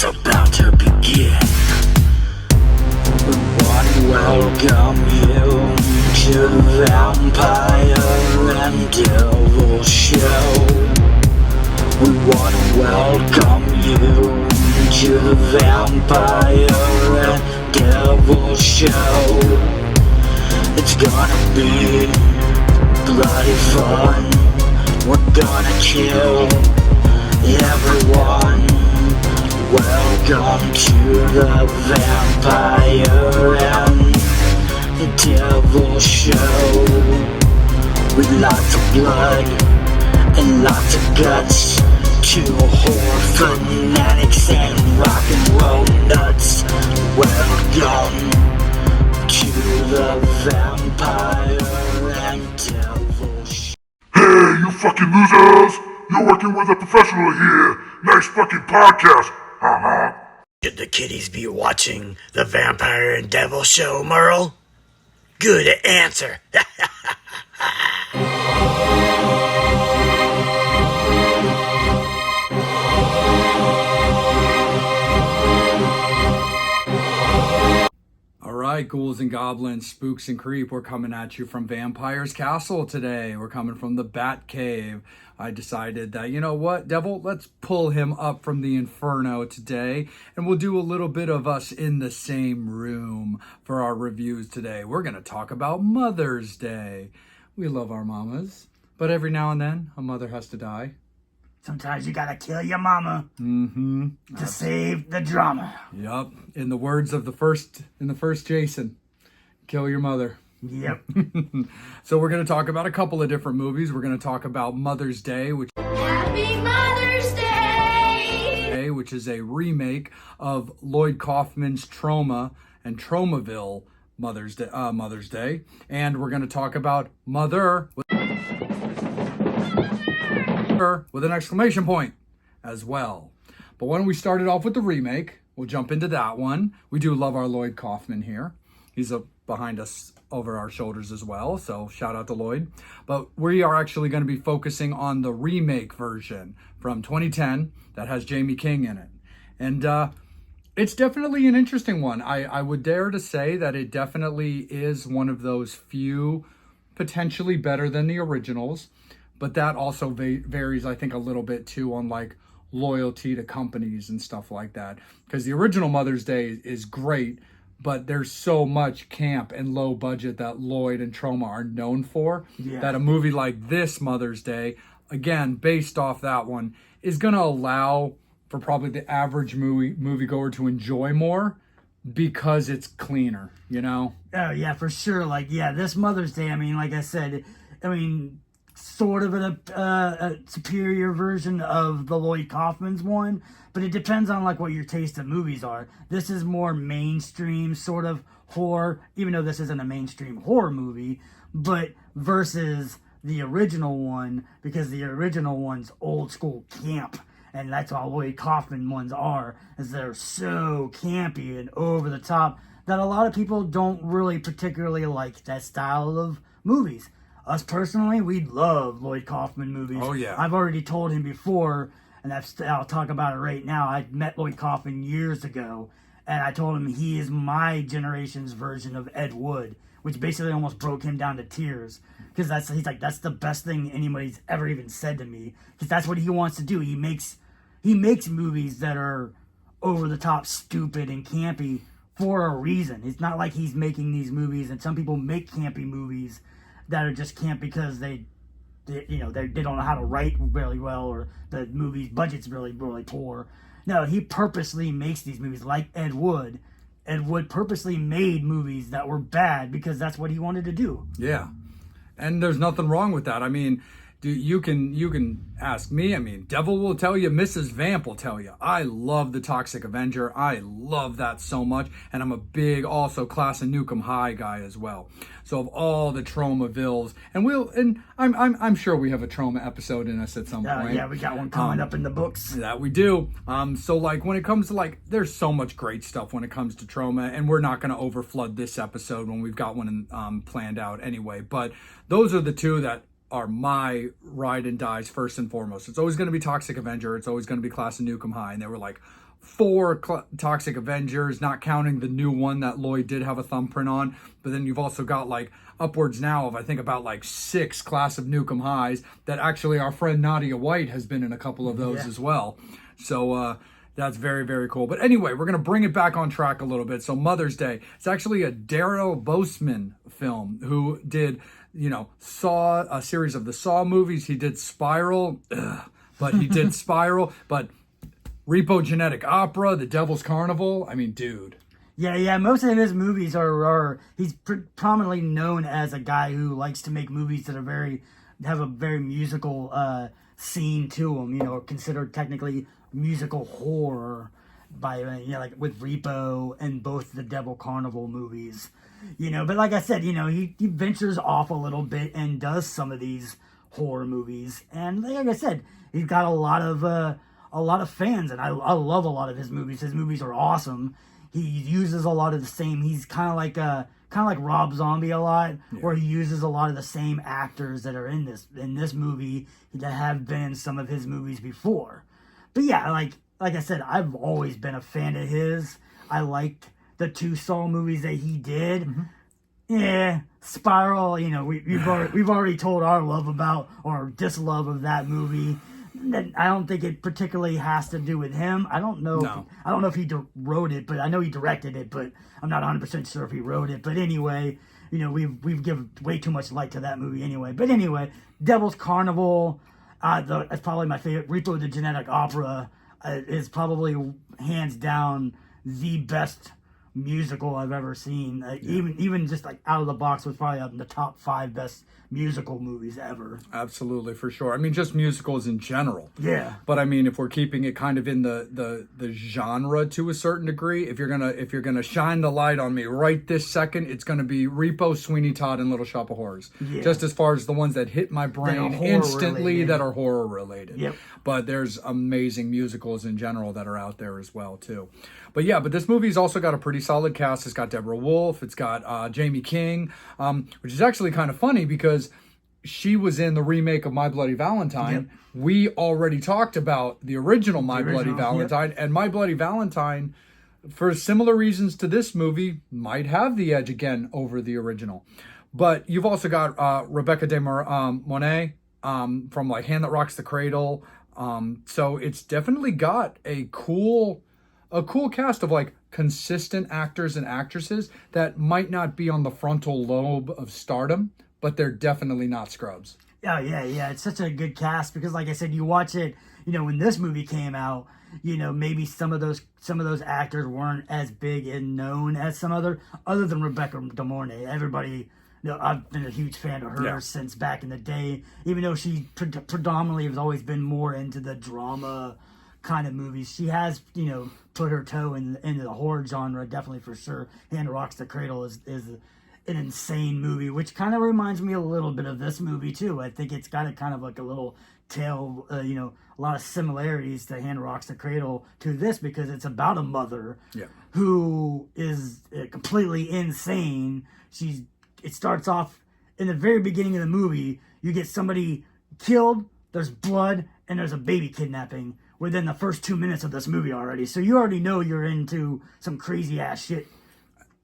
about to begin. We want to welcome you to the Vampire and Devil Show. We want to welcome you to the Vampire and Devil Show. It's gonna be bloody fun. We're gonna kill everyone. Welcome to the Vampire and Devil Show. With lots of blood and lots of guts. Two horror fanatics and rock and roll nuts. Welcome to the Vampire and Devil Show. Hey, you fucking losers! You're working with a professional here. Nice fucking podcast. Should the kiddies be watching the Vampire and Devil Show, Merle? Good answer. Alright, ghouls and goblins, spooks and creep, we're coming at you from Vampire's Castle today. We're coming from the Bat Cave. I decided that, you know what, Devil, let's pull him up from the Inferno today, and we'll do a little bit of us in the same room for our reviews today. We're going to talk about Mother's Day. We love our mamas, but every now and then, a mother has to die. Sometimes you gotta kill your mama to save the drama. Yep. In the words of the first Jason, kill your mother. Yep. So we're going to talk about a couple of different movies. We're going to talk about Mother's Day, Happy Mother's Day! which is a remake of Lloyd Kaufman's Trauma and Tromaville Mother's Day. And we're going to talk about Mother with an exclamation point as well. But when we started off with the remake, we'll jump into that one. We do love our Lloyd Kaufman here. He's behind us over our shoulders as well, so shout out to Lloyd. But we are actually going to be focusing on the remake version from 2010 that has Jamie King in it. And it's definitely an interesting one. I would dare to say that it definitely is one of those few potentially better than the originals, but that also varies, I think, a little bit too on like loyalty to companies and stuff like that. Because the original Mother's Day is great, but there's so much camp and low budget that Lloyd and Troma are known for, that a movie like this Mother's Day, again, based off that one, is going to allow for probably the average moviegoer to enjoy more because it's cleaner, you know? Oh, yeah, for sure. Like, yeah, this Mother's Day, I mean, like I said, sort of a superior version of the Lloyd Kaufman's one, but it depends on like what your taste of movies are. This is more mainstream sort of horror, even though this isn't a mainstream horror movie, but versus the original one, because the original one's old school camp, and that's all Lloyd Kaufman ones are, is they're so campy and over the top that a lot of people don't really particularly like that style of movies. Us personally, we love Lloyd Kaufman movies. Oh, yeah. I've already told him before, and I'll talk about it right now. I met Lloyd Kaufman years ago, and I told him he is my generation's version of Ed Wood, which basically almost broke him down to tears. Because he's like, that's the best thing anybody's ever even said to me. Because that's what he wants to do. He makes movies that are over the top, stupid, and campy for a reason. It's not like he's making these movies, and some people make campy movies that are just camp because they don't know how to write really well, or the movie's budget's really, really poor. No, he purposely makes these movies like Ed Wood. Ed Wood purposely made movies that were bad because that's what he wanted to do. Yeah. And there's nothing wrong with that. I mean, you can ask me. I mean, Devil will tell you, Mrs. Vamp will tell you. I love The Toxic Avenger. I love that so much. And I'm a big also Class of Nukem High guy as well. So of all the Tromavilles, and I'm sure we have a Troma episode in us at some point. Yeah, we got one coming up in the books. That we do. So like when it comes to like, there's so much great stuff when it comes to Troma, and we're not going to overflood this episode when we've got one planned out anyway. But those are the two that are my ride and dies first and foremost. It's always going to be Toxic Avenger. It's always going to be Class of Nukem High. And they were like 4 Toxic Avengers, not counting the new one that Lloyd did have a thumbprint on. But then you've also got like upwards now of, I think, about like 6 Class of Nukem Highs that actually our friend Nadia White has been in a couple of those as well. So that's very, very cool. But anyway, we're going to bring it back on track a little bit. So Mother's Day, it's actually a Darryl Boseman film who did, Saw, a series of the Saw movies. He did Spiral, but he did Spiral, but Repo Genetic Opera, The Devil's Carnival. I mean, dude. Yeah. Most of his movies are he's prominently known as a guy who likes to make movies that have a very musical scene to them. Considered technically musical horror by like with Repo and both the Devil Carnival movies. But like I said, he ventures off a little bit and does some of these horror movies, and like I said, he's got a lot of fans, and I love a lot of his movies. His movies are awesome. He uses a lot of the same. He's kind of like Rob Zombie a lot, where he uses a lot of the same actors that are in this movie that have been in some of his movies before. But yeah, like I said, I've always been a fan of his. I liked the 2 Saw movies that he did. Yeah, Spiral. We've already told our love about or dislove of that movie. I don't think it particularly has to do with him. I don't know. No. I don't know if he wrote it, but I know he directed it. But I'm not 100% sure if he wrote it. But anyway, we've given way too much light to that movie anyway. But anyway, Devil's Carnival. That's probably my favorite. Repo the Genetic Opera is probably hands down the best musical I've ever seen. Even just like out of the box was probably up in the top 5 best musical movies ever. Absolutely, for sure. I mean, just musicals in general. Yeah. But I mean, if we're keeping it kind of in the genre to a certain degree, if you're gonna shine the light on me right this second, it's gonna be Repo, Sweeney Todd, and Little Shop of Horrors. Yeah. Just as far as the ones that hit my brain instantly related. that are horror related. Yep. But there's amazing musicals in general that are out there as well too. But this movie's also got a pretty solid cast. It's got Deborah Wolf. It's got Jamie King, which is actually kind of funny because she was in the remake of My Bloody Valentine. Yep. We already talked about the original My Bloody Valentine, and My Bloody Valentine, for similar reasons to this movie, might have the edge again over the original. But you've also got Rebecca De Mornay from like Hand That Rocks the Cradle. So it's definitely got a cool cast of like consistent actors and actresses that might not be on the frontal lobe of stardom, but they're definitely not scrubs. Oh yeah. It's such a good cast because, like I said, you watch it. When this movie came out, maybe some of those actors weren't as big and known as some other than Rebecca De Mornay. Everybody, I've been a huge fan of her since back in the day. Even though she predominantly has always been more into the drama kind of movies, she has put her toe into the horror genre, definitely, for sure. Hand Rocks the Cradle is an insane movie, which kind of reminds me a little bit of this movie too. I think it's got a kind of like a little tale, a lot of similarities to Hand Rocks the Cradle to this because it's about a mother who is completely insane. It starts off in the very beginning of the movie. You get somebody killed, there's blood, and there's a baby kidnapping within the first 2 minutes of this movie already. So you already know you're into some crazy ass shit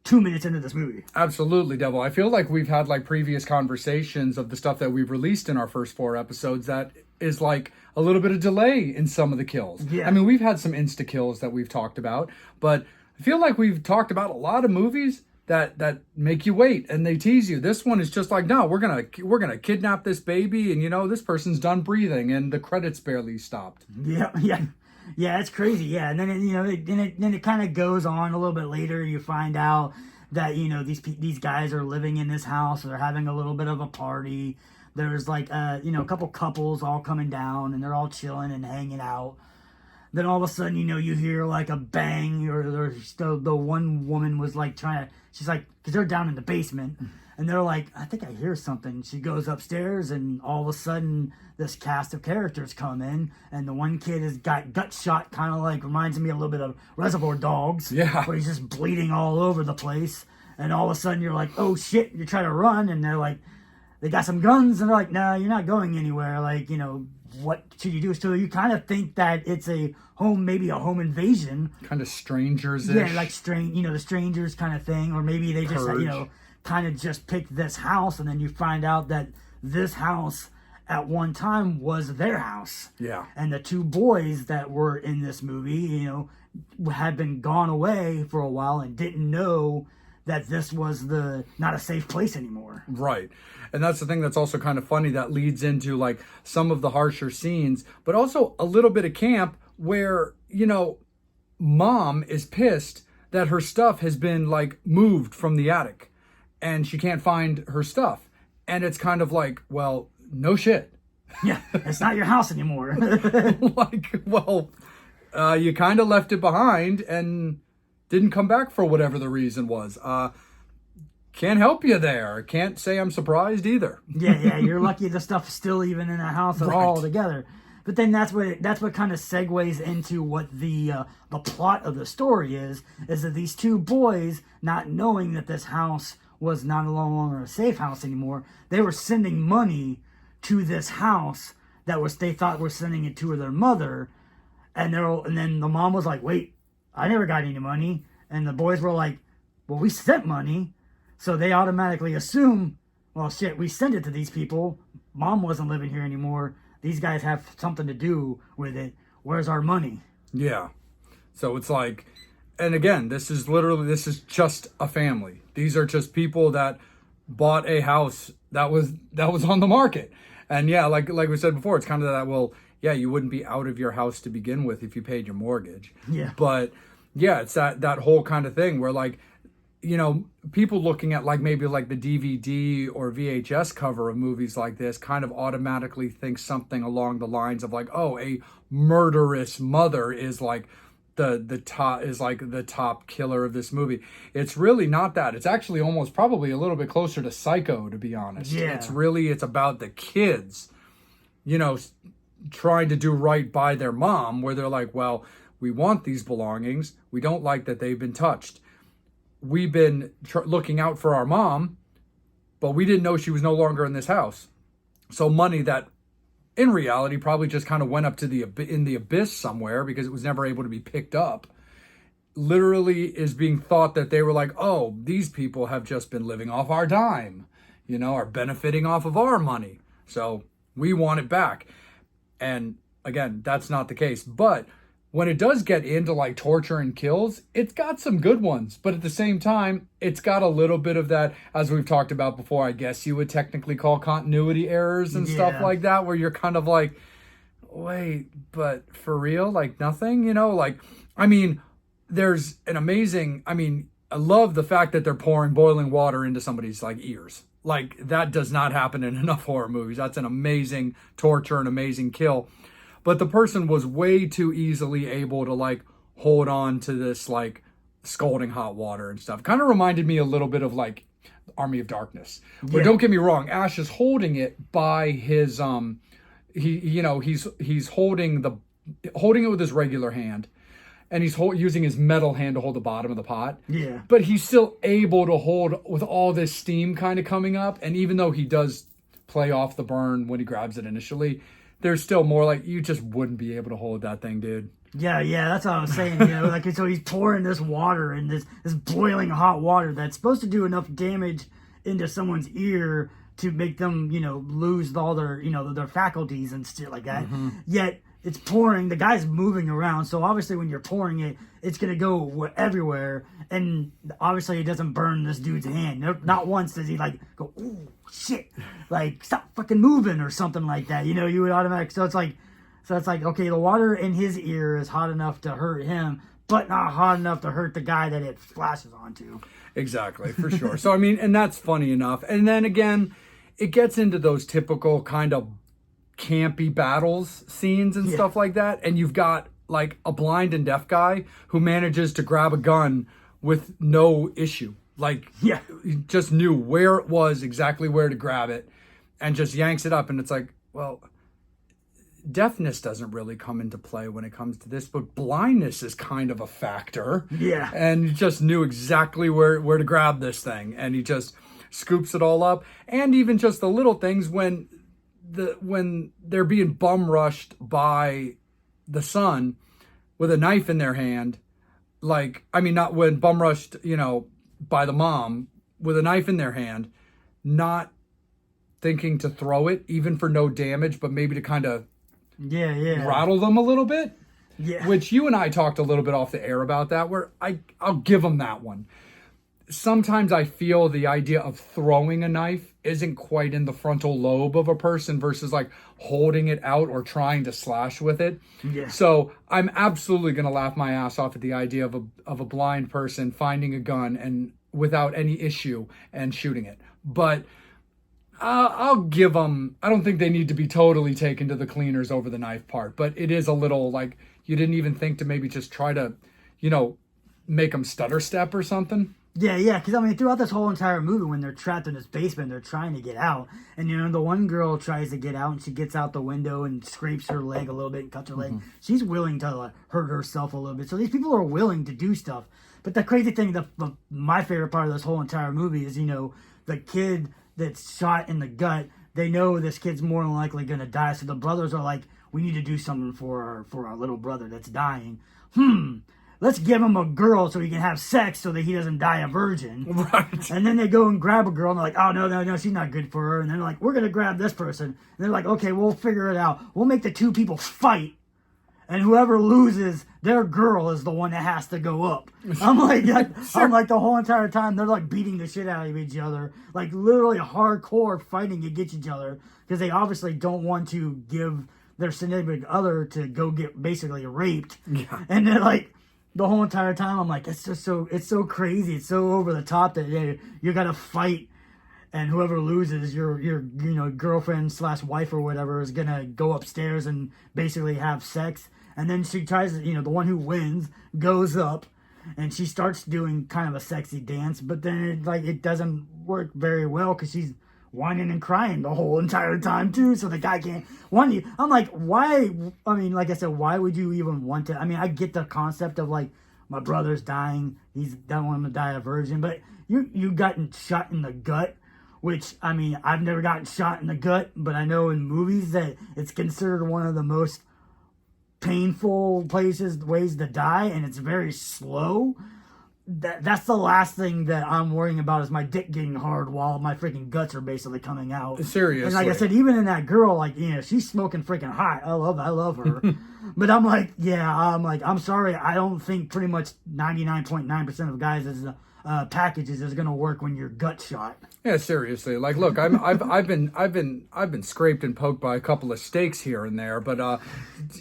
2 minutes into this movie. Absolutely, Devil. I feel like we've had like previous conversations of the stuff that we've released in our first 4 episodes that is like a little bit of delay in some of the kills. Yeah. I mean, we've had some insta kills that we've talked about, but I feel like we've talked about a lot of movies that make you wait and they tease you. This one is just like, no, we're gonna kidnap this baby, and this person's done breathing, and the credits barely stopped. Yeah, it's crazy. Yeah, and then it kind of goes on a little bit later. You find out that these guys are living in this house. They're having a little bit of a party. There's like a couple couples all coming down, and they're all chilling and hanging out. Then all of a sudden, you hear like a bang, or the one woman was like she's like, because they're down in the basement, and they're like, I think I hear something. She goes upstairs, and all of a sudden, this cast of characters come in, and the one kid has got gut shot, kind of like reminds me a little bit of Reservoir Dogs, where he's just bleeding all over the place, and all of a sudden you're like, oh shit, you try to run, and they're like, they got some guns, and they're like, no, you're not going anywhere, like, what should you do? So you kind of think that it's maybe a home invasion. Kind of strangers-ish. Yeah, like the strangers kind of thing. Or maybe they just, kind of just picked this house, and then you find out that this house at one time was their house. Yeah. And the two boys that were in this movie, had been gone away for a while and didn't know that this was not a safe place anymore. Right. And that's the thing that's also kind of funny that leads into like some of the harsher scenes, but also a little bit of camp where, mom is pissed that her stuff has been like moved from the attic and she can't find her stuff. And it's kind of like, well, no shit. Yeah, it's not your house anymore. You kind of left it behind and didn't come back for whatever the reason was. Can't help you there. Can't say I'm surprised either. Yeah, you're lucky the stuff's still even in the house at all together. But then that's what kind of segues into what the plot of the story is that these two boys, not knowing that this house was no longer a safe house anymore, they were sending money to this house they thought were sending it to their mother, and then the mom was like, "Wait, I never got any money," and the boys were like, "Well, we sent money," so they automatically assume, "Well, shit, we sent it to these people. Mom wasn't living here anymore. These guys have something to do with it. Where's our money?" Yeah. So it's like, and again, this is just a family. These are just people that bought a house that was on the market. And yeah, like we said before, it's kind of that, well, yeah, you wouldn't be out of your house to begin with if you paid your mortgage. Yeah. But yeah, it's that whole kind of thing where like, people looking at like maybe like the DVD or VHS cover of movies like this kind of automatically think something along the lines of like, oh, a murderous mother is like the top killer of this movie. It's really not that. It's actually almost probably a little bit closer to Psycho, to be honest. Yeah. It's about the kids, trying to do right by their mom, where they're like, well, we want these belongings. We don't like that they've been touched. We've been looking out for our mom, but we didn't know she was no longer in this house. So money that in reality probably just kind of went up to in the abyss somewhere because it was never able to be picked up, literally is being thought that they were like, oh, these people have just been living off our dime, are benefiting off of our money. So we want it back. And again, that's not the case. But when it does get into like torture and kills, it's got some good ones. But at the same time, it's got a little bit of that, as we've talked about before, I guess you would technically call continuity errors and stuff like that, where you're kind of like, wait, but for real? Like nothing, there's an amazing, I love the fact that they're pouring boiling water into somebody's like ears. Like that does not happen in enough horror movies. That's an amazing torture, an amazing kill. But the person was way too easily able to like hold on to this like scalding hot water and stuff. Kind of reminded me a little bit of like Army of Darkness. But don't get me wrong, Ash is holding it by his he's holding it with his regular hand, and he's using his metal hand to hold the bottom of the pot. Yeah. But he's still able to hold with all this steam kind of coming up, and even though he does play off the burn when he grabs it initially, there's still more like you just wouldn't be able to hold that thing, dude. Yeah, that's what I was saying. So he's pouring this water and this boiling hot water that's supposed to do enough damage into someone's ear to make them, lose all their, their faculties and shit like that. Mm-hmm. Yet it's pouring. The guy's moving around, so obviously when you're pouring it, it's gonna go everywhere. And obviously it doesn't burn this dude's hand. Not once does he like go, "Ooh, shit!" Like stop fucking moving or something like that. You would automatically. So it's like okay, the water in his ear is hot enough to hurt him, but not hot enough to hurt the guy that it splashes onto. Exactly, for sure. So and that's funny enough. And then again, it gets into those typical kind of campy battles scenes and stuff like that, and you've got like a blind and deaf guy who manages to grab a gun with no issue, like he just knew where it was, exactly where to grab it, and just yanks it up. And it's like, well, deafness doesn't really come into play when it comes to this, but blindness is kind of a factor. And he just knew exactly where to grab this thing, and he just scoops it all up. And even just the little things when when they're being bum rushed by the son with a knife in their hand, like, I mean, not when bum rushed, by the mom with a knife in their hand, not thinking to throw it, even for no damage, but maybe to kind of rattle them a little bit. Yeah. Which you and I talked a little bit off the air about that, where I'll give them that one. Sometimes I feel the idea of throwing a knife isn't quite in the frontal lobe of a person versus like holding it out or trying to slash with it. Yeah. So I'm absolutely going to laugh my ass off at the idea of a blind person finding a gun and without any issue and shooting it. But I'll give them, I don't think they need to be totally taken to the cleaners over the knife part, but it is a little like you didn't even think to maybe just try to, make them stutter step or something. Yeah, because I mean, throughout this whole entire movie, when they're trapped in this basement, they're trying to get out. And, the one girl tries to get out, and she gets out the window and scrapes her leg a little bit and cuts her leg. She's willing to hurt herself a little bit. So these people are willing to do stuff. But the crazy thing, my favorite part of this whole entire movie is, the kid that's shot in the gut, they know this kid's more than likely going to die. So the brothers are like, we need to do something for our little brother that's dying. Let's give him a girl so he can have sex so that he doesn't die a virgin. Right. And then they go and grab a girl and they're like, oh, no, she's not good for her. And they're like, we're going to grab this person. And they're like, okay, we'll figure it out. We'll make the two people fight. And whoever loses, their girl is the one that has to go up. I'm like the whole entire time, they're like beating the shit out of each other. Like literally hardcore fighting against each other. Because they obviously don't want to give their significant other to go get basically raped. Yeah. And they're like, the whole entire time, I'm like, it's so crazy. It's so over the top that you got to fight, and whoever loses, your girlfriend / wife or whatever is gonna go upstairs and basically have sex. And then she tries, the one who wins goes up, and she starts doing kind of a sexy dance, but then it doesn't work very well because she's whining and crying the whole entire time too, so the guy can't want you. I'm like, why? I mean, like I said, why would you even want to? I mean, I get the concept of like, my brother's dying, he's don't want him to die a virgin, but you gotten shot in the gut, which, I mean, I've never gotten shot in the gut, but I know in movies that it's considered one of the most painful ways to die, and it's very slow. That's the last thing that I'm worrying about is my dick getting hard while my freaking guts are basically coming out. Seriously. And like I said, even in that girl, like, she's smoking freaking hot. I love her. But I'm like, I'm sorry. I don't think pretty much 99.9% of guys' packages is going to work when you're gut shot. Yeah, seriously. Like, look, I've been scraped and poked by a couple of stakes here and there, but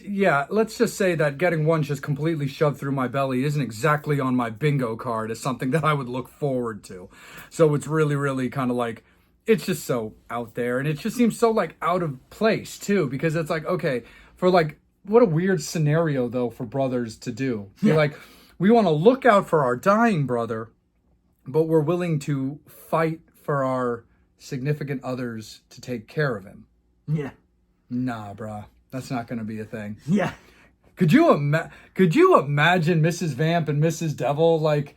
yeah, let's just say that getting one just completely shoved through my belly isn't exactly on my bingo card as something that I would look forward to. So it's really, really kind of like, it's just so out there, and it just seems so like out of place too, because it's like, okay, for like, what a weird scenario though for brothers to do. You're like, we want to look out for our dying brother, but we're willing to fight for our significant others to take care of him. Yeah. Nah, bruh. That's not going to be a thing. Yeah. Could you imagine Mrs. Vamp and Mrs. Devil, like,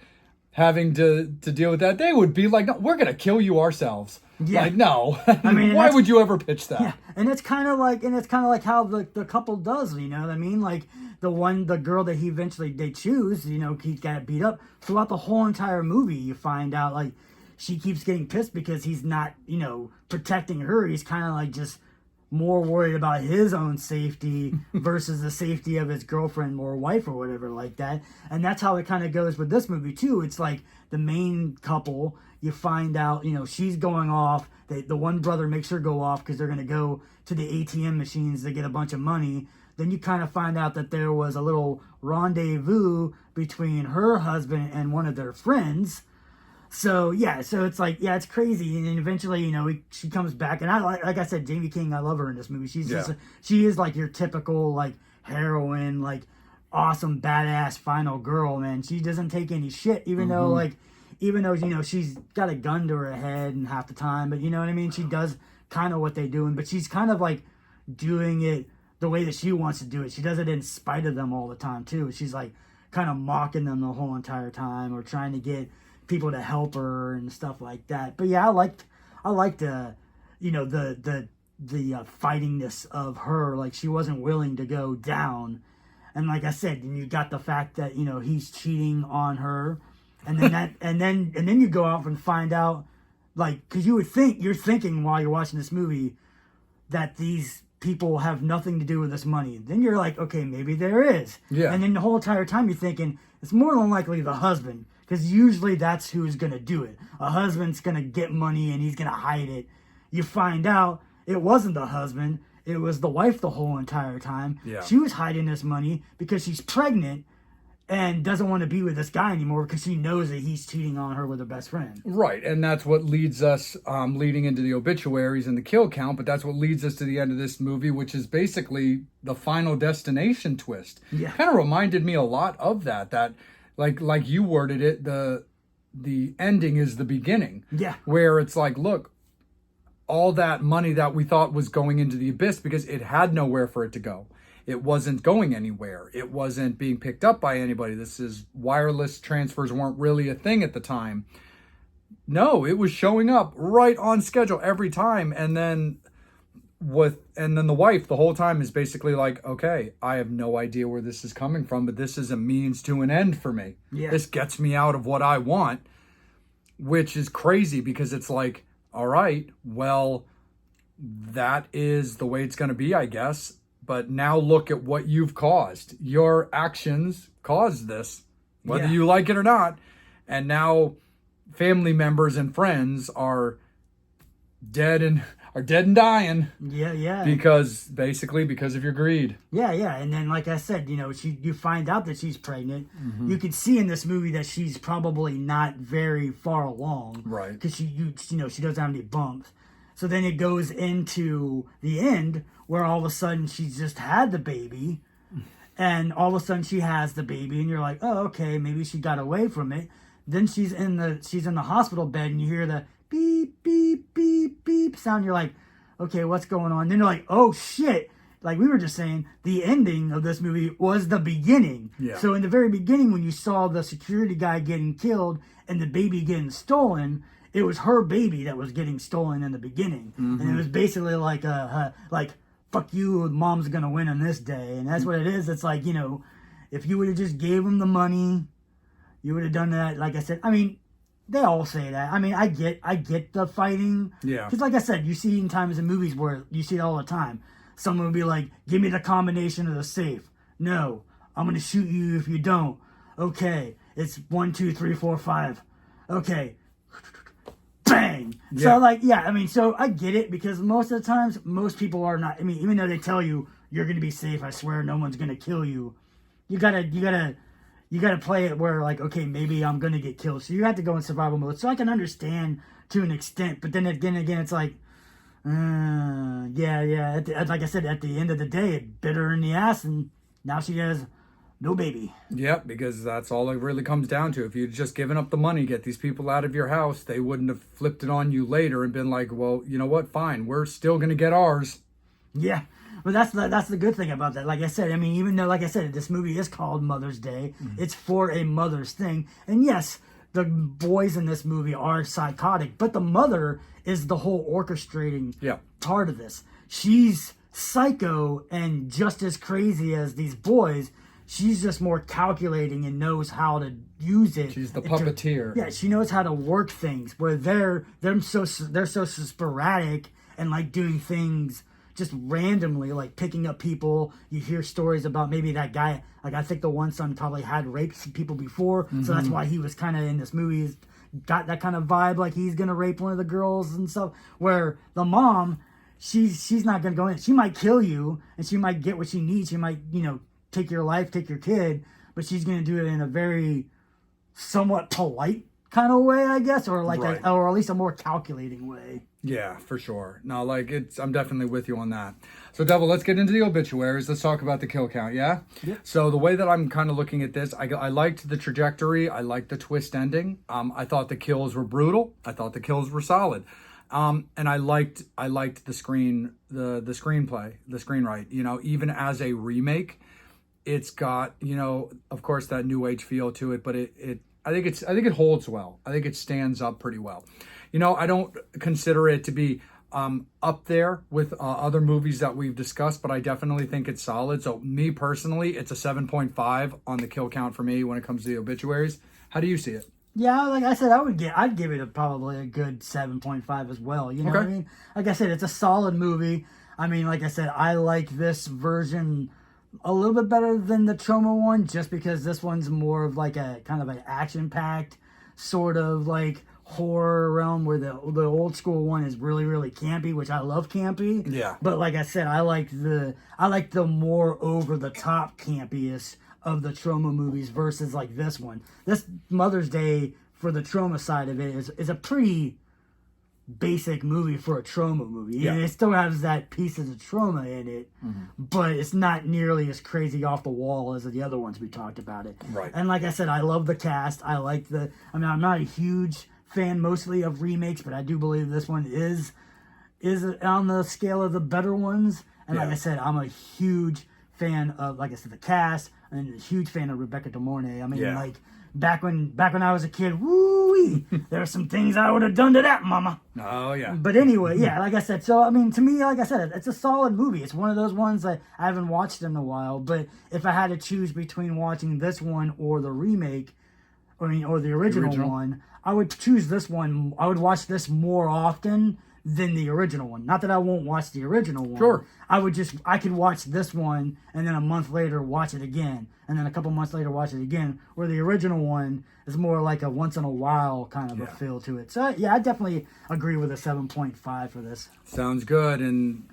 having to deal with that? They would be like, no, we're going to kill you ourselves. Yeah. Like, no. I mean, why would you ever pitch that? Yeah. And it's kind of like how the couple does, you know what I mean? Like, the girl that they choose, he got beat up. Throughout the whole entire movie, you find out, like, she keeps getting pissed because he's not, protecting her. He's kind of like just more worried about his own safety versus the safety of his girlfriend or wife or whatever like that. And that's how it kind of goes with this movie too. It's like the main couple, you find out, she's going off. The one brother makes her go off because they're going to go to the ATM machines to get a bunch of money. Then you kind of find out that there was a little rendezvous between her husband and one of their friends. So it's like, it's crazy. And then eventually, she comes back. And like I said, Jamie King, I love her in this movie. She is like your typical, like, heroine, like, awesome, badass final girl, man. She doesn't take any shit, even though, she's got a gun to her head and half the time. But you know what I mean? She does kind of what they're doing. But she's kind of, like, doing it the way that she wants to do it. She does it in spite of them all the time, too. She's, like, kind of mocking them the whole entire time or trying to get people to help her and stuff like that. But yeah, I liked the fightingness of her. Like, she wasn't willing to go down. And like I said, and you got the fact that, you know, he's cheating on her. And then that, and then you go off and find out, like, because you're thinking while you're watching this movie that these people have nothing to do with this money. Then you're like, okay, maybe there is. Yeah. And then the whole entire time you're thinking it's more than likely the husband, because usually that's who's gonna do it. A husband's gonna get money and he's gonna hide it. You find out it wasn't the husband. It was the wife the whole entire time. Yeah. She was hiding this money because she's pregnant and doesn't want to be with this guy anymore because she knows that he's cheating on her with her best friend. Right, and that's what leads us, leading into the obituaries and the kill count, but that's what leads us to the end of this movie, which is basically the final destination twist. Yeah. Kind of reminded me a lot of that like you worded it, the ending is the beginning. Yeah. Where it's like, look, all that money that we thought was going into the abyss, because it had nowhere for it to go. It wasn't going anywhere. It wasn't being picked up by anybody. Wireless transfers weren't really a thing at the time. No, it was showing up right on schedule every time. And then the wife the whole time is basically like, okay, I have no idea where this is coming from, but this is a means to an end for me. Yeah. This gets me out of what I want, which is crazy because it's like, all right, well, that is the way it's going to be, I guess. But now look at what you've caused. Your actions caused this, whether you like it or not. And now family members and friends are dead and dying. Yeah. Because of your greed. Yeah. And then, like I said, you know, you find out that she's pregnant. Mm-hmm. You can see in this movie that she's probably not very far along. Right. Because she doesn't have any bumps. So then it goes into the end where all of a sudden she's just had the baby, and all of a sudden she has the baby, and you're like, oh, okay, maybe she got away from it. Then she's in the hospital bed, and you hear the beep, beep, beep, beep sound. You're like, okay, what's going on? Then you're like, oh shit. Like we were just saying, the ending of this movie was the beginning. Yeah. So in the very beginning, when you saw the security guy getting killed and the baby getting stolen, it was her baby that was getting stolen in the beginning. Mm-hmm. And it was basically like fuck you, mom's gonna win on this day. And that's what it is. It's like, you know, if you would have just gave him the money, you would have done that. Like I said, I mean, they all say that. I mean, I get the fighting. Yeah. Because like I said, you see in times in movies where you see it all the time. Someone would be like, give me the combination of the safe. No, I'm gonna shoot you if you don't. Okay, it's 1, 2, 3, 4, 5. Okay. Bang! Yeah. So like, yeah, I mean, so I get it, because most of the times, most people are not, I mean, even though they tell you you're going to be safe, I swear no one's going to kill you. You gotta play it where like, okay, maybe I'm going to get killed. So you have to go in survival mode. So I can understand to an extent, but then again, it's like, yeah. Like I said, at the end of the day, it bit her in the ass, and now she has no baby. Yep, because that's all it really comes down to. If you'd just given up the money, get these people out of your house, they wouldn't have flipped it on you later and been like, well, you know what, fine, we're still going to get ours. Yeah, but that's the good thing about that. Like I said, I mean, even though, like I said, this movie is called Mother's Day, it's for a mother's thing. And yes, the boys in this movie are psychotic, but the mother is the whole orchestrating part of this. She's psycho and just as crazy as these boys. She's just more calculating and knows how to use it. She's the puppeteer. Yeah, she knows how to work things. Where they're so sporadic and like doing things just randomly, like picking up people. You hear stories about maybe that guy. Like I think the one son probably had raped some people before, so that's why he was kind of in this movie. He's got that kind of vibe, like he's gonna rape one of the girls and stuff. Where the mom, she's not gonna go in. She might kill you, and she might get what she needs. She might, take your life, take your kid, but she's going to do it in a very somewhat polite kind of way, I guess, or like, right. or at least a more calculating way. Yeah, for sure. No, like I'm definitely with you on that. So Devil, let's get into the obituaries. Let's talk about the kill count. Yeah. Yep. So the way that I'm kind of looking at this, I liked the trajectory. I liked the twist ending. I thought the kills were brutal. I thought the kills were solid. And I liked the screenplay, the screenwrite. Even as a remake, it's got, of course, that new age feel to it, but I think it holds well. I think it stands up pretty well. I don't consider it to be up there with other movies that we've discussed, but I definitely think it's solid. So me personally, it's a 7.5 on the kill count for me when it comes to the obituaries. How do you see it? Yeah, like I said, I'd give it probably a good 7.5 as well. You know what I mean? Like I said, it's a solid movie. I mean, like I said, I like this version a little bit better than the Troma one, just because this one's more of like a kind of an action-packed sort of like horror realm, where the old school one is really, really campy, which I love campy. Yeah. But like I said, I like the more over the top campiest of the Troma movies versus like this one. This Mother's Day for the Troma side of it is a pretty basic movie for a Troma movie. Yeah. And it still has that pieces of Troma in it, but it's not nearly as crazy off the wall as the other ones we talked about it. Right. And like I said, I love the cast. I like I'm not a huge fan mostly of remakes, but I do believe this one is on the scale of the better ones. And like I said, I'm a huge fan of, like I said, the cast, and a huge fan of Rebecca De Mornay. I mean, like back when I was a kid, woo-wee, there are some things I would have done to that mama. Oh yeah. But anyway, yeah, like I said, so I mean, to me, like I said, it's a solid movie. It's one of those ones that I haven't watched in a while. But if I had to choose between watching this one or the remake, or the original one, I would choose this one. I would watch this more often than the original one. Not that I won't watch the original one. Sure. I could watch this one and then a month later watch it again, and then a couple months later watch it again, where the original one is more like a once in a while kind of a feel to it. So yeah, I definitely agree with a 7.5 for this. Sounds good. And,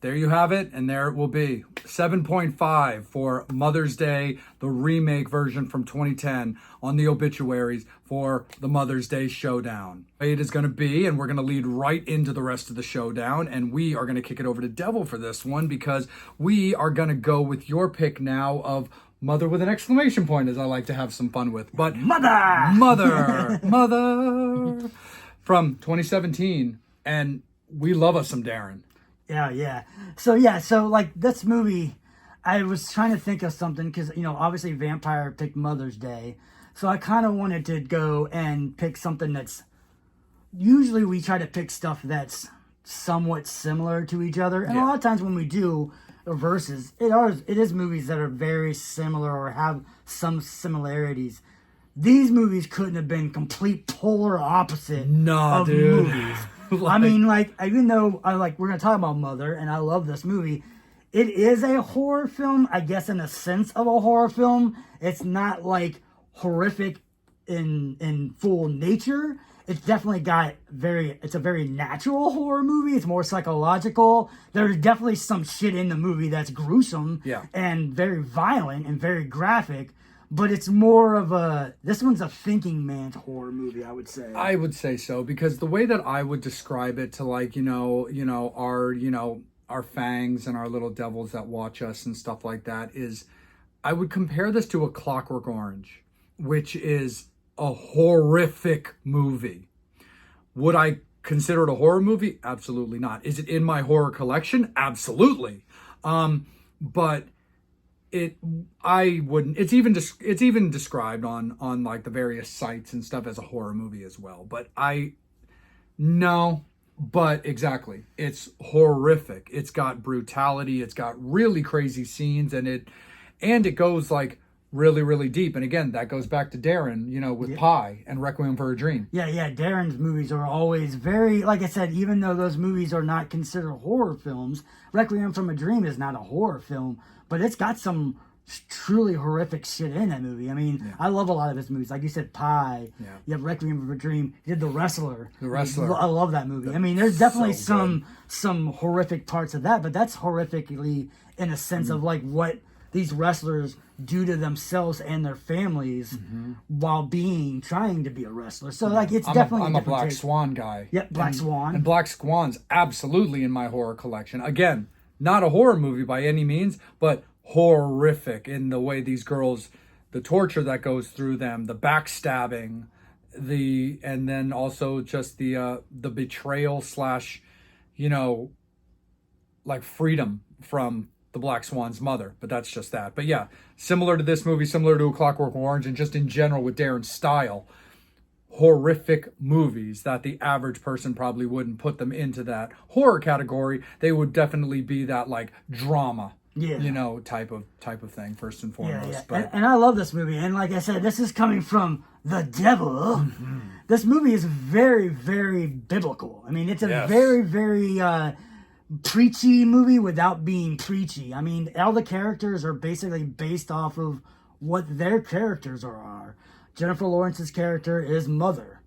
there you have it. And there it will be. 7.5 for Mother's Day, the remake version from 2010 on the obituaries for the Mother's Day Showdown. It is going to be, and we're going to lead right into the rest of the Showdown. And we are going to kick it over to Devil for this one, because we are going to go with your pick now of Mother with an exclamation point, as I like to have some fun with. But Mother from 2017. And we love us some Darren. Yeah. So like this movie, I was trying to think of something because, obviously Vampire picked Mother's Day. So I kind of wanted to go and pick something that's, usually we try to pick stuff that's somewhat similar to each other. And a lot of times when we do verses, it is movies that are very similar or have some similarities. These movies couldn't have been complete polar opposite of movies. I mean, like, even though we're gonna talk about Mother, and I love this movie, it is a horror film, I guess, in a sense of a horror film. It's not like horrific in full nature. It's definitely it's a very natural horror movie. It's more psychological. There's definitely some shit in the movie that's gruesome and very violent and very graphic. But it's more of this one's a thinking man's horror movie, I would say. I would say so, because the way that I would describe it to, like, our fangs and our little devils that watch us and stuff like that, is I would compare this to A Clockwork Orange, which is a horrific movie. Would I consider it a horror movie? Absolutely not. Is it in my horror collection? Absolutely. But I wouldn't. It's even described on like the various sites and stuff as a horror movie as well. But But exactly, it's horrific. It's got brutality. It's got really crazy scenes, and it goes like really, really deep. And again, that goes back to Darren, with Pie and Requiem for a Dream. Yeah. Darren's movies are always very, like I said, even though those movies are not considered horror films, Requiem for a Dream is not a horror film, but it's got some truly horrific shit in that movie. I mean, I love a lot of his movies. Like you said, Pie. Yeah. You have Requiem for a Dream. You did The Wrestler. I love that movie. I mean, there's definitely some horrific parts of that, but that's horrifically in a sense of like what these wrestlers do to themselves and their families while trying to be a wrestler. So like it's definitely I'm a Black Swan guy. Yep, Black Swan. And Black Swan's absolutely in my horror collection. Again, not a horror movie by any means, but horrific in the way these girls, the torture that goes through them, the backstabbing, and then also just the betrayal / like freedom from the Black Swan's mother. But that's just that. But yeah, similar to this movie, similar to A Clockwork Orange, and just in general with Darren's style, horrific movies that the average person probably wouldn't put them into that horror category. They would definitely be that like drama, type of thing first and foremost. Yeah. But And I love this movie. And like I said, this is coming from the devil. This movie is very, very biblical. I mean, it's a very, very preachy movie without being preachy. I mean, all the characters are basically based off of what their characters are. Jennifer Lawrence's character is Mother.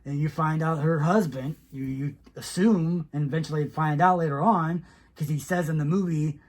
And you find out her husband, you assume, and eventually find out later on, because he says in the movie,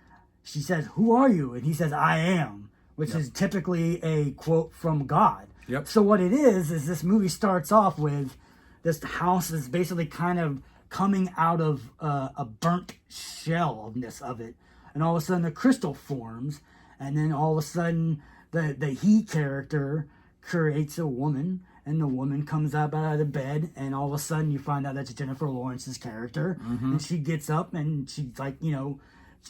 she says, "Who are you?" And he says, "I am," which is typically a quote from God. Yep. So what it is this movie starts off with this house is basically kind of coming out of a burnt shell-ness of it. And all of a sudden a crystal forms. And then all of a sudden the he character creates a woman, and the woman comes up out of the bed, and all of a sudden you find out that's Jennifer Lawrence's character. And she gets up and she's like,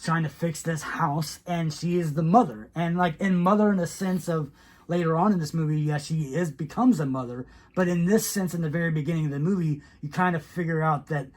trying to fix this house, and she is the mother. And like in Mother, in the sense of later on in this movie, she becomes a mother, but in this sense, in the very beginning of the movie, you kind of figure out that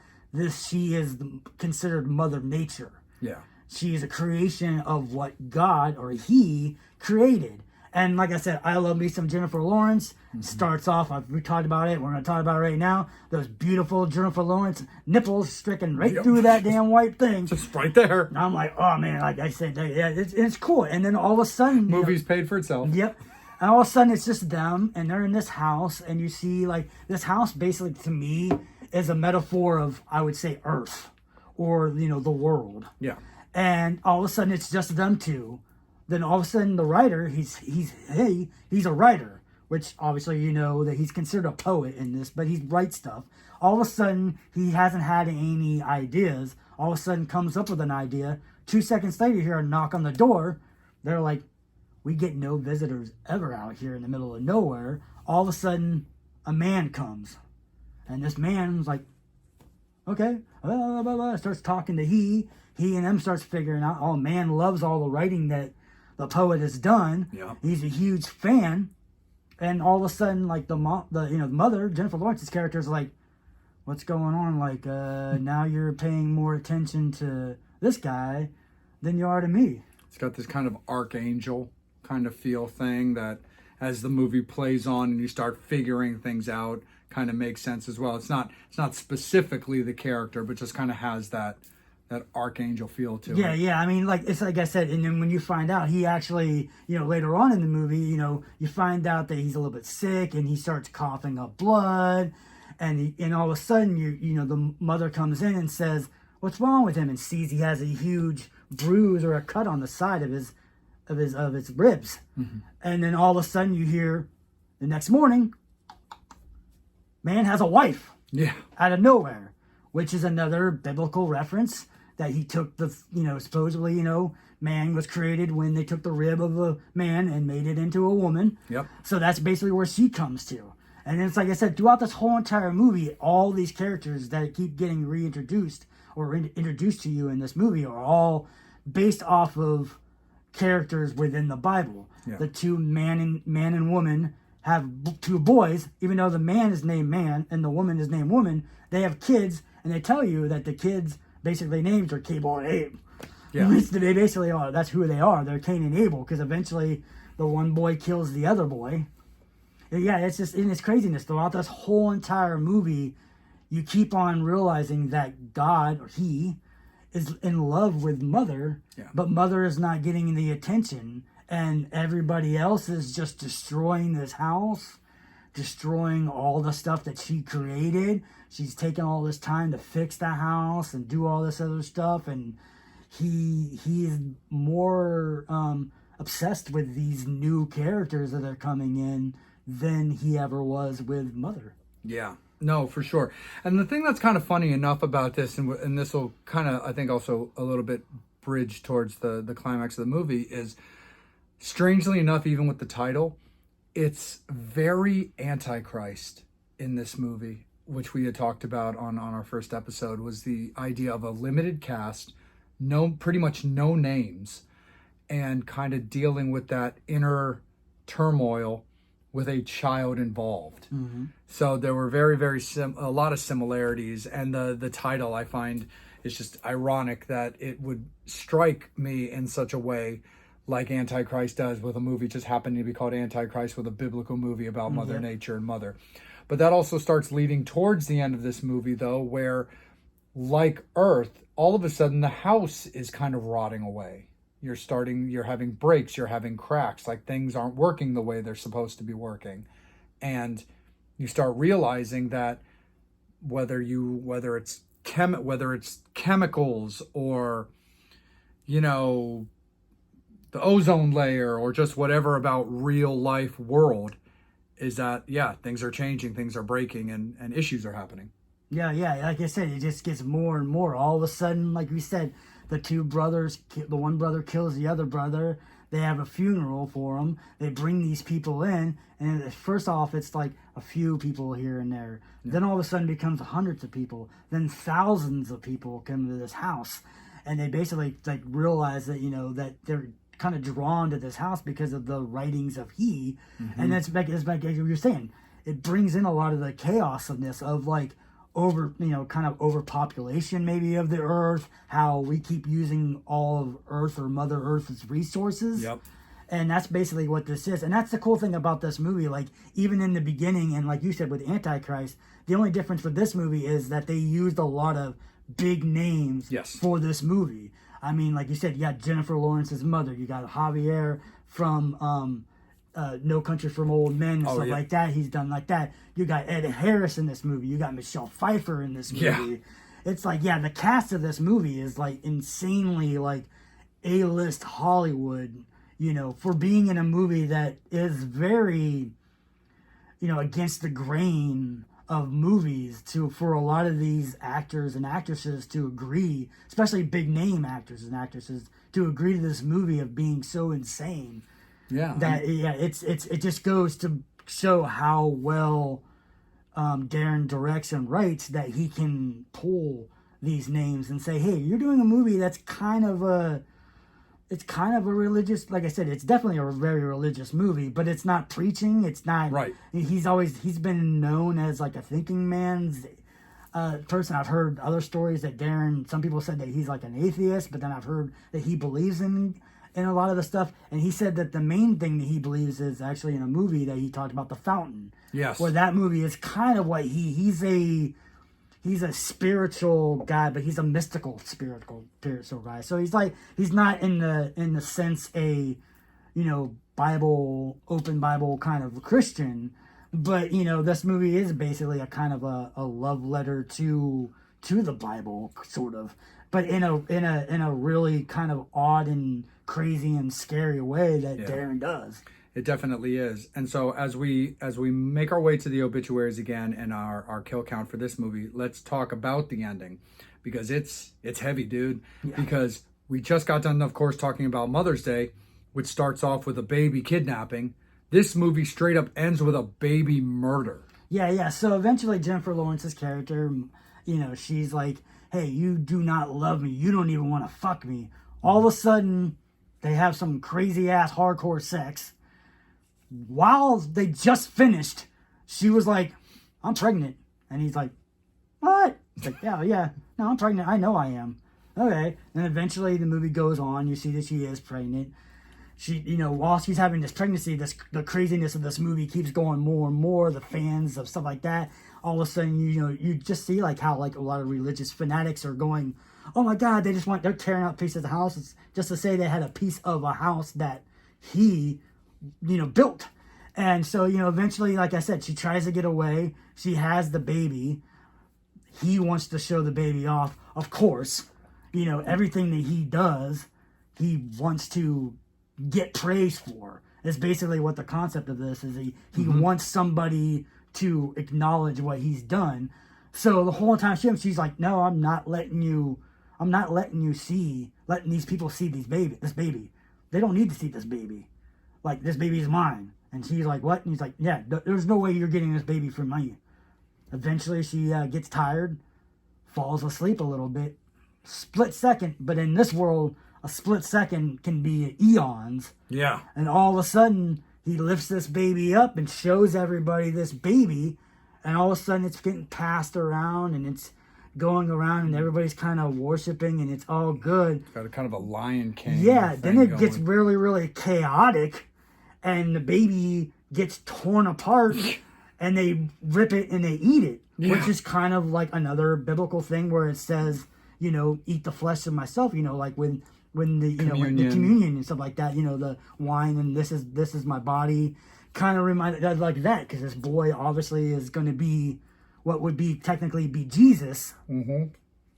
she is considered Mother Nature. yeah. She is a creation of what God or He created. And like I said, I love me some Jennifer Lawrence. Starts off, we talked about it, we're going to talk about it right now. Those beautiful Jennifer Lawrence nipples sticking right through that damn white thing. Just right there. And I'm like, oh man, like I said, it's cool. And then all of a sudden... Movie's paid for itself. Yep. And all of a sudden it's just them, and they're in this house, and you see, like, this house basically, to me, is a metaphor of, I would say, Earth, or, the world. Yeah. And all of a sudden it's just them two. Then all of a sudden the writer, he's a writer, which obviously you know that he's considered a poet in this, but he writes stuff. All of a sudden he hasn't had any ideas. All of a sudden comes up with an idea. 2 seconds later you hear a knock on the door. They're like, "We get no visitors ever out here in the middle of nowhere." All of a sudden a man comes. And this man's like, okay, blah, blah, blah, starts talking to he and them starts figuring out, oh, man loves all the writing that the poet has done. Yeah. He's a huge fan. And all of a sudden, like the mother, Jennifer Lawrence's character is like, what's going on? Like, now you're paying more attention to this guy than you are to me. It's got this kind of archangel kind of feel thing that as the movie plays on and you start figuring things out, kind of makes sense as well. It's not specifically the character, but just kind of has that archangel feel to it. Yeah. I mean, like, it's like I said, and then when you find out, he actually, later on in the movie, you find out that he's a little bit sick, and he starts coughing up blood, and all of a sudden, the mother comes in and says, "What's wrong with him?" and sees he has a huge bruise or a cut on the side of his ribs. And then all of a sudden, you hear the next morning, man has a wife. Yeah. Out of nowhere, which is another biblical reference that he took supposedly, man was created when they took the rib of a man and made it into a woman. Yep. So that's basically where she comes to. And it's like I said, throughout this whole entire movie, all these characters that keep getting reintroduced or introduced to you in this movie are all based off of characters within the Bible. Yeah. The two man and woman have two boys, even though the man is named man and the woman is named woman. They have kids, and they tell you that the kids' basically names are Cable and Abe. Yeah. They basically are. That's who they are. They're Cain and Abel, because eventually the one boy kills the other boy. And yeah, it's just in its craziness throughout this whole entire movie. You keep on realizing that God, or He, is in love with Mother, but Mother is not getting the attention, and everybody else is just destroying this house, destroying all the stuff that she created. She's taking all this time to fix the house and do all this other stuff, and he is more obsessed with these new characters that are coming in than he ever was with Mother. Yeah. No, for sure. And the thing that's kind of funny enough about this, and this will kind of, I think, also a little bit bridge towards the climax of the movie, is strangely enough, even with the title, it's very Antichrist in this movie, which we had talked about on our first episode, was the idea of a limited cast, pretty much no names, and kind of dealing with that inner turmoil with a child involved. So there were very a lot of similarities, and the title I find is just ironic that it would strike me in such a way like Antichrist does, with a movie just happening to be called Antichrist, with a biblical movie about Mother Nature and Mother. But that also starts leading towards the end of this movie, though, where, like Earth, all of a sudden the house is kind of rotting away. You're having breaks, you're having cracks, like things aren't working the way they're supposed to be working. And you start realizing that whether it's chemicals, or, you know, the ozone layer, or just whatever about real life world, is that, yeah, things are changing, things are breaking, and issues are happening. Yeah, like I said, it just gets more and more. All of a sudden, like we said, the two brothers, the one brother kills the other brother. They have a funeral for him. They bring these people in, and first off, it's like a few people here and there. Yeah. Then all of a sudden, it becomes hundreds of people. Then thousands of people come to this house, and they basically like realize that, you know, that they're kind of drawn to this house because of the writings of he. And that's like what you're saying. It brings in a lot of the chaosness of like kind of overpopulation maybe of the earth, how we keep using all of Earth or Mother Earth's resources. Yep. And that's basically what this is. And that's the cool thing about this movie. Like, even in the beginning, and like you said with Antichrist, the only difference with this movie is that they used a lot of big names for this movie. I mean, like you said, you got Jennifer Lawrence's mother. You got Javier from No Country for Old Men and stuff like that. He's done like that. You got Ed Harris in this movie. You got Michelle Pfeiffer in this movie. Yeah. It's like, the cast of this movie is like insanely like A-list Hollywood, you know, for being in a movie that is very, you know, against the grain of movies, for a lot of these actors and actresses to agree, especially big name actors and actresses, to agree to this movie of being so insane. Yeah. That it just goes to show how well Darren directs and writes, that he can pull these names and say, hey, you're doing a movie that's kind of a religious, like I said, it's definitely a very religious movie, but it's not preaching. It's not, right. He's been known as like a thinking man's person. I've heard other stories that some people said that he's like an atheist, but then I've heard that he believes in a lot of the stuff. And he said that the main thing that he believes is actually in a movie that he talked about, The Fountain. Yes. Where that movie is kind of what he's a spiritual guy, but he's a mystical spiritual guy. So he's not in the sense a, you know, open Bible kind of Christian, but, you know, this movie is basically a kind of a love letter to the Bible, sort of, but in a really kind of odd and crazy and scary way that Darren does. It definitely is. And so as we make our way to the obituaries again and our kill count for this movie, let's talk about the ending, because it's heavy, dude. Yeah. Because we just got done, of course, talking about Mother's Day, which starts off with a baby kidnapping. This movie straight up ends with a baby murder. Yeah. So eventually Jennifer Lawrence's character, you know, she's like, hey, you do not love me. You don't even want to fuck me. All of a sudden, they have some crazy ass hardcore sex. While they just finished, she was like, I'm pregnant. And he's like, what? He's like, yeah. No, I'm pregnant. I know I am. Okay. And eventually the movie goes on. You see that she is pregnant. She, you know, while she's having this pregnancy, the craziness of this movie keeps going more and more. The fans of stuff like that. All of a sudden, you just see like how like a lot of religious fanatics are going, oh my God, they're tearing out pieces of the house. It's just to say they had a piece of a house that he, you know, built. And so, you know, eventually, like I said, she tries to get away. She has the baby. He wants to show the baby off. Of course, you know, everything that he does, he wants to get praise for. That's basically what the concept of this is. He wants somebody to acknowledge what he's done. So the whole time she's like, no, I'm not letting these people see this baby. They don't need to see this baby. Like, this baby is mine. And she's like, what? And he's like, yeah, there's no way you're getting this baby from me. Eventually she gets tired, falls asleep a little bit. Split second, but in this world, a split second can be eons. Yeah. And all of a sudden, he lifts this baby up and shows everybody this baby, and all of a sudden it's getting passed around and it's going around and everybody's kind of worshiping and it's all good. Got a kind of a Lion King. Yeah, then thing it gets going. really, really chaotic, and the baby gets torn apart, and they rip it and they eat it, which is kind of like another biblical thing where it says, you know, eat the flesh of myself, you know, like when the you know when the communion and stuff like that, you know, the wine and this is my body, kind of reminded like that, because this boy obviously is going to be what would be technically be Jesus. Mm-hmm.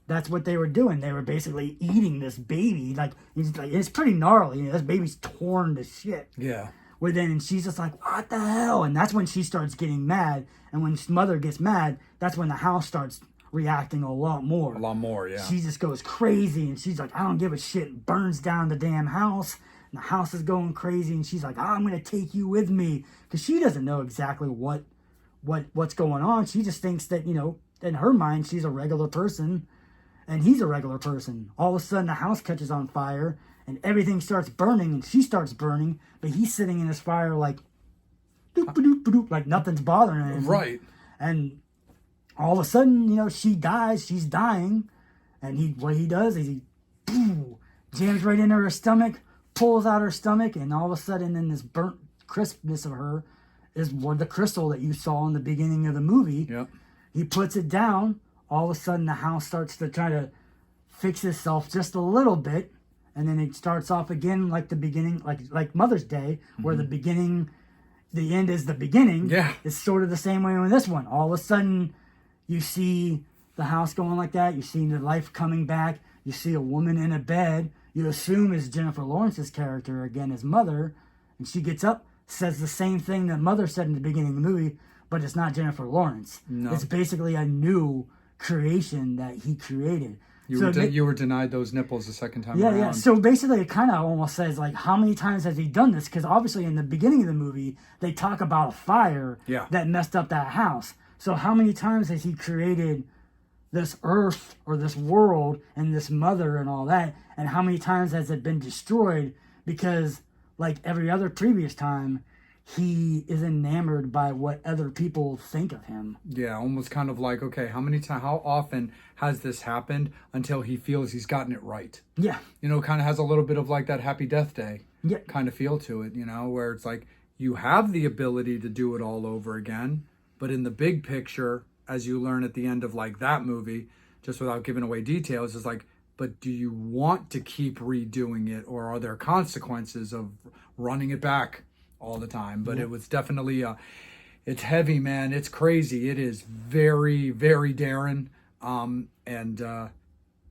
That's what they were doing. They were basically eating this baby. Like it's pretty gnarly. You know, this baby's torn to shit. Yeah. Well, then and she's just like, what the hell? And that's when she starts getting mad. And when mother gets mad, that's when the house starts reacting a lot more. A lot more, yeah. She just goes crazy, and she's like, I don't give a shit. Burns down the damn house. And the house is going crazy, and she's like, I'm gonna take you with me, because she doesn't know exactly what's going on. She just thinks that, you know, in her mind, she's a regular person, and he's a regular person. All of a sudden, the house catches on fire, and everything starts burning, and she starts burning, but he's sitting in his fire like, doop, like nothing's bothering him. Right. And all of a sudden, you know, she dies. She's dying, and what he does is he jams right into her stomach, pulls out her stomach, and all of a sudden, in this burnt crispness of her, is the crystal that you saw in the beginning of the movie. Yep. He puts it down. All of a sudden, the house starts to try to fix itself just a little bit, and then it starts off again like the beginning, like Mother's Day, where the beginning, the end is the beginning. Yeah. It's sort of the same way with this one. All of a sudden, you see the house going like that. You see the life coming back. You see a woman in a bed. You assume is Jennifer Lawrence's character, again, his mother, and she gets up, says the same thing that Mother said in the beginning of the movie, but it's not Jennifer Lawrence. No. It's basically a new creation that he created. You were denied those nipples the second time around. Yeah. So basically, it kind of almost says, like, how many times has he done this? Because obviously, in the beginning of the movie, they talk about a fire that messed up that house. So how many times has he created this earth or this world and this mother and all that? And how many times has it been destroyed? Because, like every other previous time, he is enamored by what other people think of him. Yeah, almost kind of like, okay, how often has this happened until he feels he's gotten it right? Yeah. You know, kind of has a little bit of like that Happy Death Day Yeah. kind of feel to it, you know, where it's like you have the ability to do it all over again, but in the big picture, as you learn at the end of like that movie, just without giving away details, is like, but do you want to keep redoing it, or are there consequences of running it back all the time? But it was definitely it's heavy, man. It's crazy. It is very, very daring. And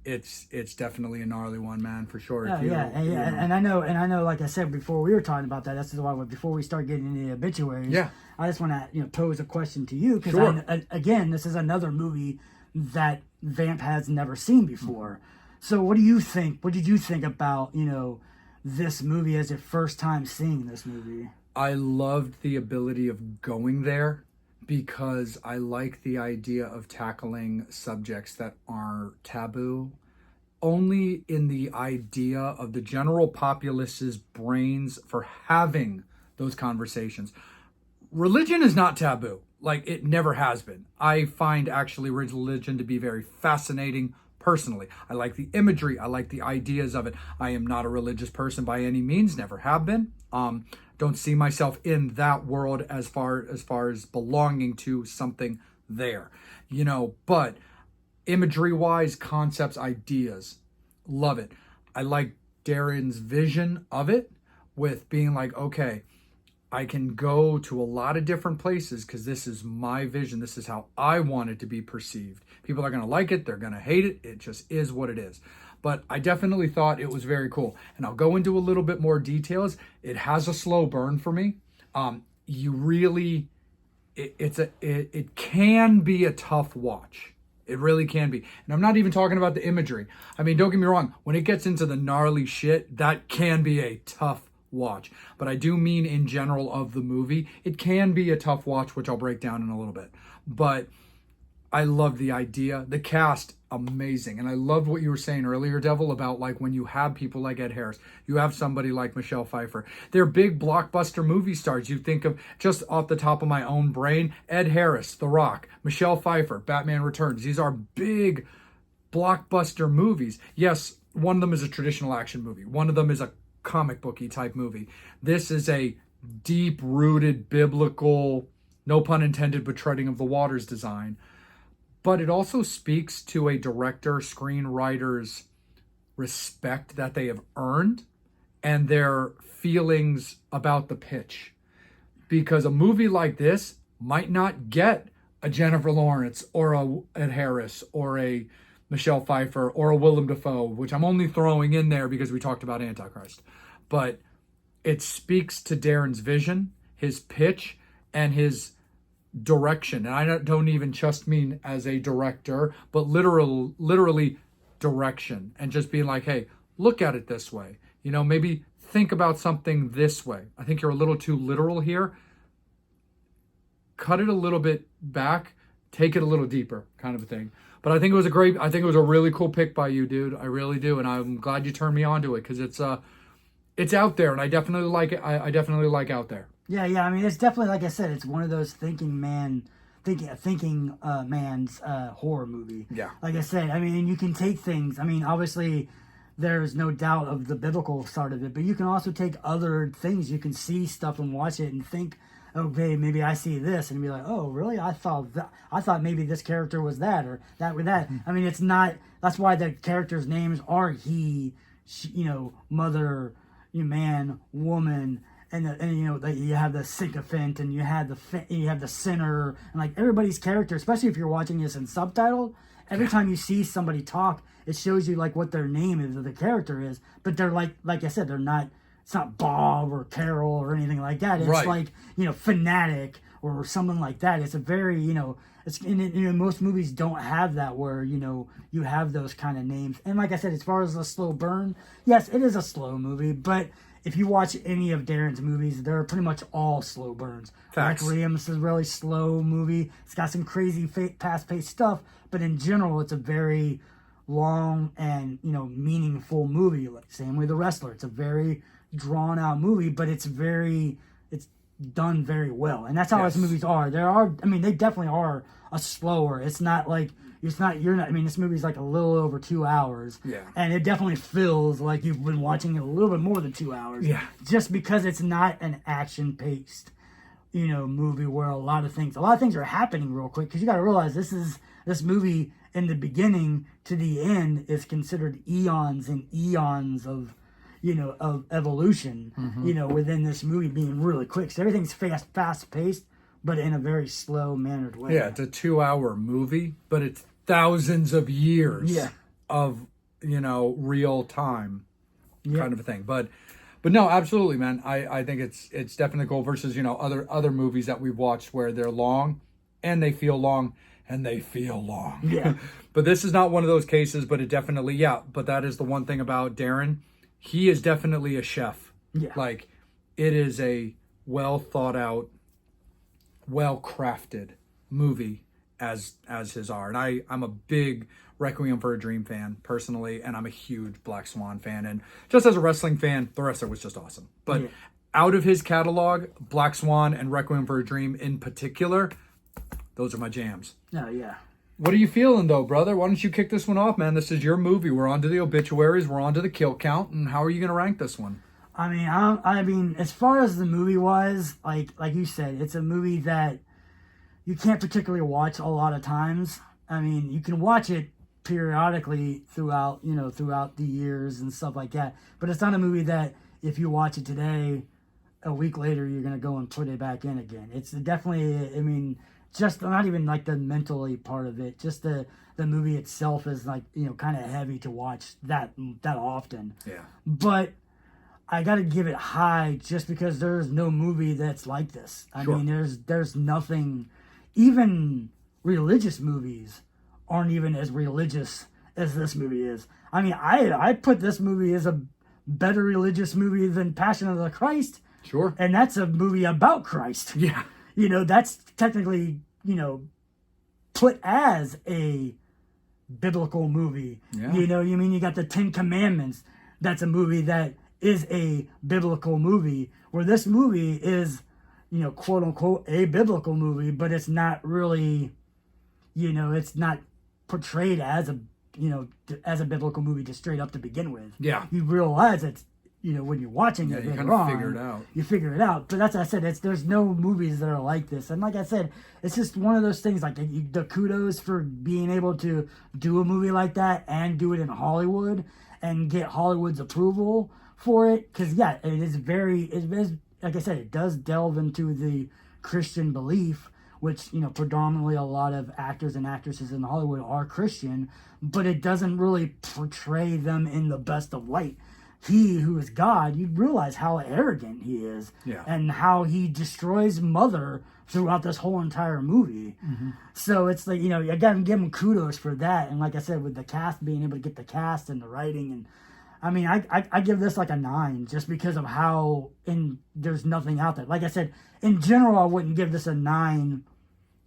it's definitely a gnarly one, man, for sure. And I know, like I said before, we were talking about that. That's why before we start getting into the obituaries, I just want to pose a question to you, because again, this is another movie that Vamp has never seen before. So what do you think? What did you think about this movie as your first time seeing this movie? I loved the ability of going there, because I like the idea of tackling subjects that are taboo, only in the idea of the general populace's brains for having those conversations. Religion is not taboo. Like, it never has been. I find actually religion to be very fascinating personally. I like the imagery. I like the ideas of it. I am not a religious person by any means, never have been. Don't see myself in that world as far as belonging to something there, but imagery wise, concepts, ideas, love it. I like Darren's vision of it, with being like, okay, I can go to a lot of different places because this is my vision. This is how I want it to be perceived. People are going to like it. They're going to hate it. It just is what it is. But I definitely thought it was very cool. And I'll go into a little bit more details. It has a slow burn for me. It can be a tough watch. It really can be. And I'm not even talking about the imagery. I mean, don't get me wrong. When it gets into the gnarly shit, that can be a tough watch. But I do mean in general of the movie, it can be a tough watch, which I'll break down in a little bit. But I love the idea. The cast, amazing. And I loved what you were saying earlier, Devil, about like when you have people like Ed Harris, you have somebody like Michelle Pfeiffer. They're big blockbuster movie stars. You think of, just off the top of my own brain, Ed Harris, The Rock, Michelle Pfeiffer, Batman Returns. These are big blockbuster movies. Yes, one of them is a traditional action movie. One of them is a comic booky type movie. This is a deep-rooted biblical, no pun intended, but treading of the waters design. But it also speaks to a director, screenwriter's respect that they have earned and their feelings about the pitch. Because a movie like this might not get a Jennifer Lawrence or a Ed Harris or a Michelle Pfeiffer or a Willem Dafoe, which I'm only throwing in there because we talked about Antichrist. But it speaks to Darren's vision, his pitch, and his direction. And I don't even just mean as a director, but literally direction, and just being like, hey, look at it this way. You know, maybe think about something this way. I think you're a little too literal here. Cut it a little bit back, take it a little deeper, kind of a thing. But I think it was a really cool pick by you, dude. I really do. And I'm glad you turned me on to it, because it's out there, and I definitely like it. I definitely like out there. Yeah. I mean, it's definitely, like I said, it's one of those thinking man's horror movie. Yeah. Like I said, I mean, you can take things. I mean, obviously, there's no doubt of the biblical side of it, but you can also take other things. You can see stuff and watch it and think, okay, maybe I see this, and be like, oh, really? I thought maybe this character was that, or that with that. I mean, it's not. That's why the characters' names are he, she, mother, man, woman. And you have the sycophant, and you have the sinner, and like everybody's character, especially if you're watching this in subtitle. Every time you see somebody talk, it shows you like what their name is or the character is. But they're like I said, they're not. It's not Bob or Carol or anything like that. It's right. Like fanatic or something like that. It's a very it's most movies don't have that where you have those kind of names. And like I said, as far as a slow burn, yes, it is a slow movie, but if you watch any of Darren's movies, they're pretty much all slow burns. Facts. Requiem is a really slow movie. It's got some crazy fast-paced stuff, but in general, it's a very long and meaningful movie. Same way The Wrestler. It's a very drawn-out movie, but it's done very well, and that's how his movies are. They definitely are a slower. It's not like this movie's like a little over 2 hours. Yeah. And it definitely feels like you've been watching it a little bit more than 2 hours. Yeah. Just because it's not an action-paced, movie where a lot of things are happening real quick. Because you got to realize this movie in the beginning to the end is considered eons and eons of evolution. Mm-hmm. Within this movie being really quick. So everything's fast-paced, but in a very slow-mannered way. Yeah, it's a 2-hour movie, but it's thousands of years of real time kind of a thing. But no, absolutely, man. I think it's definitely cool versus other movies that we've watched where they're long and they feel long and they feel long. Yeah. But this is not one of those cases. But it definitely But that is the one thing about Darren. He is definitely a chef. Yeah. Like, it is a well thought out, well crafted movie as his are. And I'm a big Requiem for a Dream fan personally, and I'm a huge Black Swan fan. And just as a wrestling fan, The Wrestler was just awesome. But out of his catalog, Black Swan and Requiem for a Dream in particular, those are my jams. Oh, yeah. What are you feeling, though, brother? Why don't you kick this one off, man? This is your movie. We're on to the obituaries. We're on to the kill count. And how are you going to rank this one? I mean, as far as the movie was, like you said, it's a movie that you can't particularly watch a lot of times. I mean, you can watch it periodically throughout the years and stuff like that. But it's not a movie that if you watch it today, a week later, you're going to go and put it back in again. It's definitely, just not even like the mentally part of it. Just the movie itself is like, kind of heavy to watch that often. Yeah. But I got to give it high just because there's no movie that's like this. I mean, there's nothing. Even religious movies aren't even as religious as this movie is. I mean, I put this movie as a better religious movie than Passion of the Christ. Sure. And that's a movie about Christ. Yeah. That's technically, put as a biblical movie. Yeah. You know, you mean you got the Ten Commandments. That's a movie that is a biblical movie, where this movie is, you know, quote unquote, a biblical movie, but it's not really, you know, it's not portrayed as a, you know, as a biblical movie just straight up to begin with. Yeah. You realize it's, you know, when you're watching it you later kind of on, figure it out. you figure it out. But that's what I said. There's no movies that are like this. And like I said, it's just one of those things. Like the kudos for being able to do a movie like that and do it in Hollywood and get Hollywood's approval for it. Because yeah, it is like I said, it does delve into the Christian belief, which, you know, predominantly a lot of actors and actresses in Hollywood are Christian, but it doesn't really portray them in the best of light. He who is God, you realize how arrogant he is, Yeah. and how he destroys Mother throughout this whole entire movie. So it's like, you know, I gotta give him kudos for that. And like I said, with the cast, being able to get the cast and the writing, and I mean, I give this like a 9 just because of how there's nothing out there. Like I said, in general, I wouldn't give this a 9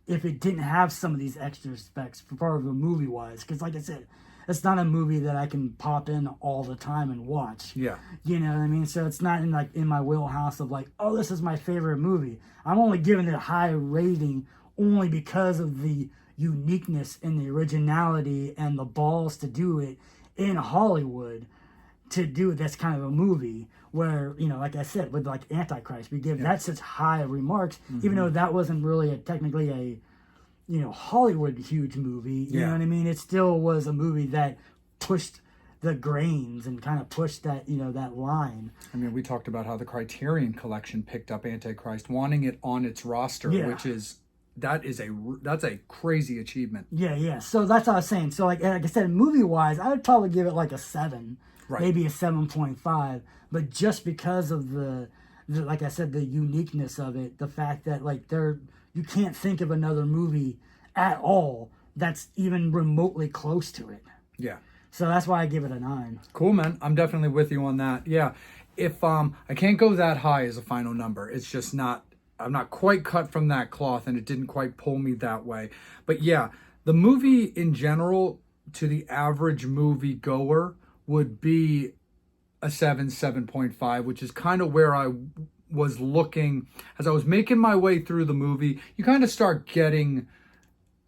if it didn't have some of these extra specs for part of the movie wise. Because like I said, it's not a movie that I can pop in all the time and watch. Yeah. You know what I mean? So it's not in my wheelhouse of like, oh, this is my favorite movie. I'm only giving it a high rating only because of the uniqueness and the originality and the balls to do it in Hollywood, to do this kind of a movie where, you know, like I said, with like Antichrist, we give that such high remarks, even though that wasn't really technically a, you know, Hollywood huge movie. You know what I mean? It still was a movie that pushed the grains and kind of pushed that, you know, that line. I mean, we talked about how the Criterion Collection picked up Antichrist, wanting it on its roster, which is that's a crazy achievement. Yeah. So that's what I was saying. So like I said, movie wise, I would probably give it like a 7, maybe a 7.5. But just because of the like I said, the uniqueness of it, the fact that like you can't think of another movie at all that's even remotely close to it. Yeah. So that's why I give it a 9. Cool, man. I'm definitely with you on that. Yeah. If I can't go that high as a final number. It's just not, I'm not quite cut from that cloth, and it didn't quite pull me that way. But yeah, the movie in general, to the average movie goer, would be a 7.5, which is kind of where I was looking as I was making my way through the movie. You kind of start getting,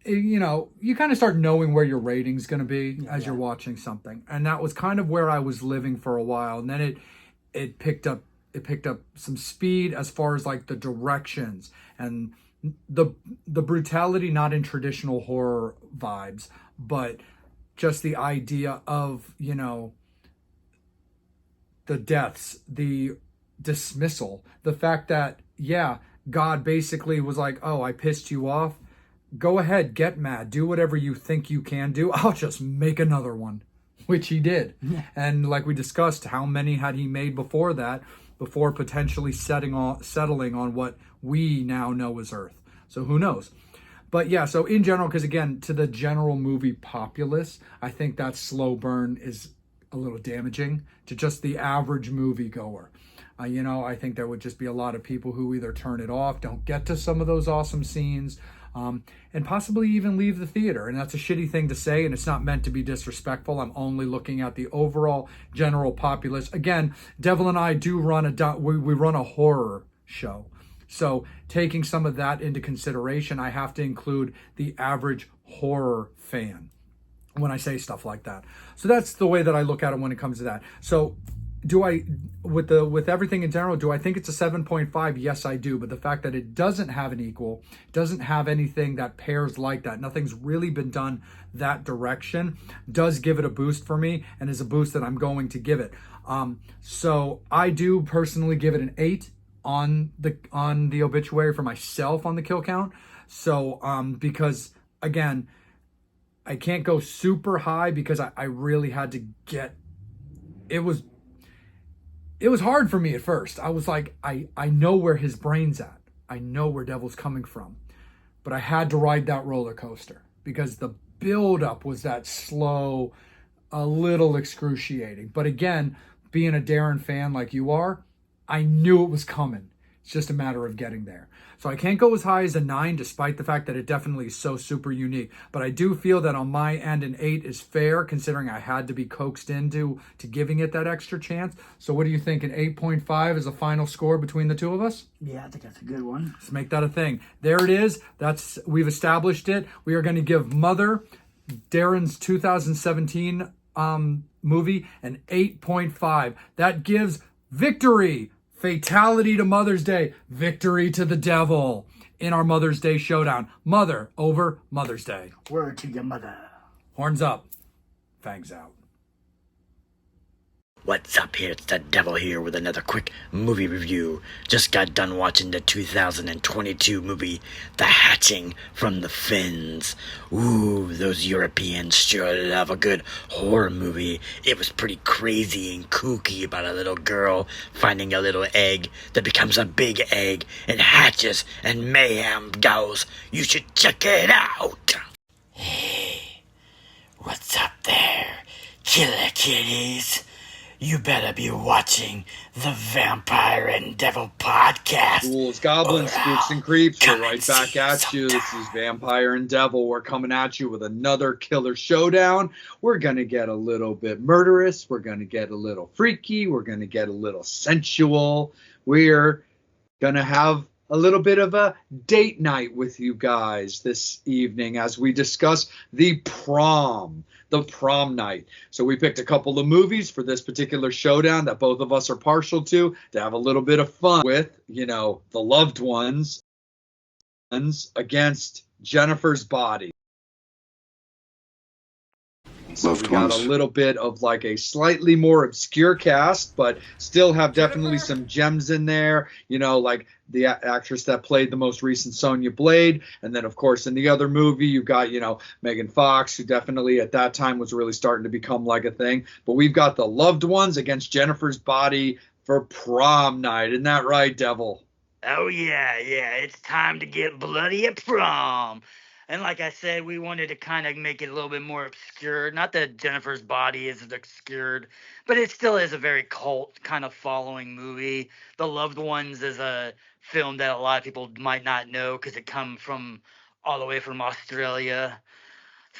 you know, you kind of start knowing where your rating's going to be as you're watching something. And that was kind of where I was living for a while. And then it picked up some speed as far as like the directions and the brutality, not in traditional horror vibes, but just the idea of, you know, the deaths, the dismissal, the fact that, yeah, God basically was like, oh, I pissed you off. Go ahead, get mad, do whatever you think you can do. I'll just make another one, which he did. And like we discussed, how many had he made before that, before potentially settling on what we now know as Earth. So who knows? But yeah, so in general, because again, to the general movie populace, I think that slow burn is a little damaging to just the average movie goer. You know, I think there would just be a lot of people who either turn it off, don't get to some of those awesome scenes, and possibly even leave the theater. And that's a shitty thing to say, and it's not meant to be disrespectful. I'm only looking at the overall general populace. Again, Devil and I do run we run a horror show. So taking some of that into consideration, I have to include the average horror fan when I say stuff like that. So that's the way that I look at it when it comes to that. So do I, with everything in general, do I think it's a 7.5? Yes, I do. But the fact that it doesn't have an equal, doesn't have anything that pairs like that, nothing's really been done that direction, does give it a boost for me, and is a boost that I'm going to give it. So I do personally give it an 8 on the obituary for myself on the kill count. So because again, I can't go super high because I really had to get, it was hard for me at first. I was like, I know where his brain's at. I know where Devil's coming from. But I had to ride that roller coaster because the buildup was that slow, a little excruciating. But again, being a Darren fan like you are, I knew it was coming. It's just a matter of getting there. So I can't go as high as a 9, despite the fact that it definitely is so super unique. But I do feel that on my end, an 8 is fair, considering I had to be coaxed into giving it that extra chance. So what do you think? An 8.5 is a final score between the two of us? Yeah, I think that's a good one. Let's make that a thing. There it is. We've established it. We are going to give Mother, Darren's 2017 movie, an 8.5. That gives victory. Fatality to Mother's Day. Victory to the devil in our Mother's Day showdown. Mother over Mother's Day. Word to your mother. Horns up. Fangs out. What's up here? It's the devil here with another quick movie review. Just got done watching the 2022 movie, The Hatching from the Fins. Ooh, those Europeans sure love a good horror movie. It was pretty crazy and kooky about a little girl finding a little egg that becomes a big egg and hatches and mayhem goes. You should check it out. Hey, what's up there, killer kitties? You better be watching the Vampire and Devil podcast. Ghouls, goblins, or spooks, and I'll creeps. come We're right and back see you at you. This is sometime. Vampire and Devil. We're coming at you with another killer showdown. We're going to get a little bit murderous. We're going to get a little freaky. We're going to get a little sensual. We're going to have a little bit of a date night with you guys this evening as we discuss the prom night. So we picked a couple of movies for this particular showdown that both of us are partial to have a little bit of fun with, the loved ones against Jennifer's Body. So we got a little bit of like a slightly more obscure cast, but still have definitely some gems in there. Like the actress that played the most recent Sonya Blade. And then, of course, in the other movie, you've got, Megan Fox, who definitely at that time was really starting to become like a thing. But we've got the loved ones against Jennifer's Body for prom night. Isn't that right, Devil? Oh, yeah. It's time to get bloody at prom. And like I said, we wanted to kind of make it a little bit more obscure. Not that Jennifer's Body is obscured, but it still is a very cult kind of following movie. The Loved Ones is a film that a lot of people might not know because it comes from all the way from Australia.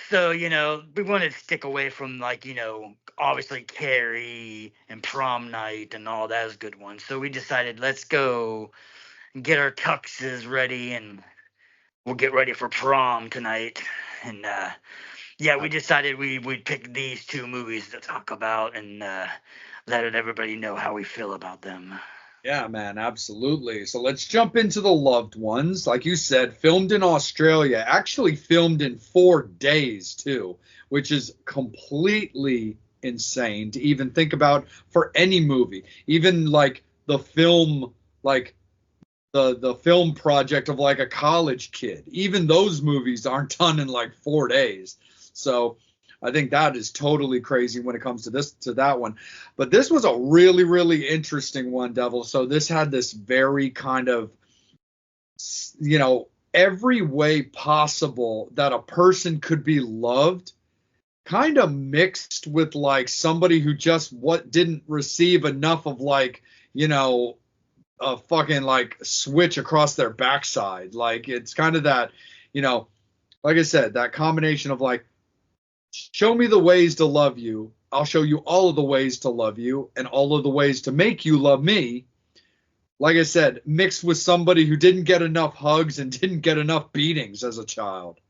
So, we wanted to stick away from obviously Carrie and Prom Night and all those good ones. So we decided let's go get our tuxes ready and we'll get ready for prom tonight. And we decided we'd pick these two movies to talk about and let everybody know how we feel about them. Yeah, man, absolutely. So let's jump into the loved ones. Like you said, filmed in Australia, actually filmed in 4 days too, which is completely insane to even think about for any movie. Even like the film, like the film project of like a college kid. Even those movies aren't done in like 4 days. So I think that is totally crazy when it comes to that one. But this was a really, really interesting one, Devil. So this had this very kind of, every way possible that a person could be loved, kind of mixed with like somebody who just didn't receive enough of like, a fucking like switch across their backside. Like it's kind of that, like I said, that combination of like, show me the ways to love you. I'll show you all of the ways to love you and all of the ways to make you love me. Like I said, mixed with somebody who didn't get enough hugs and didn't get enough beatings as a child.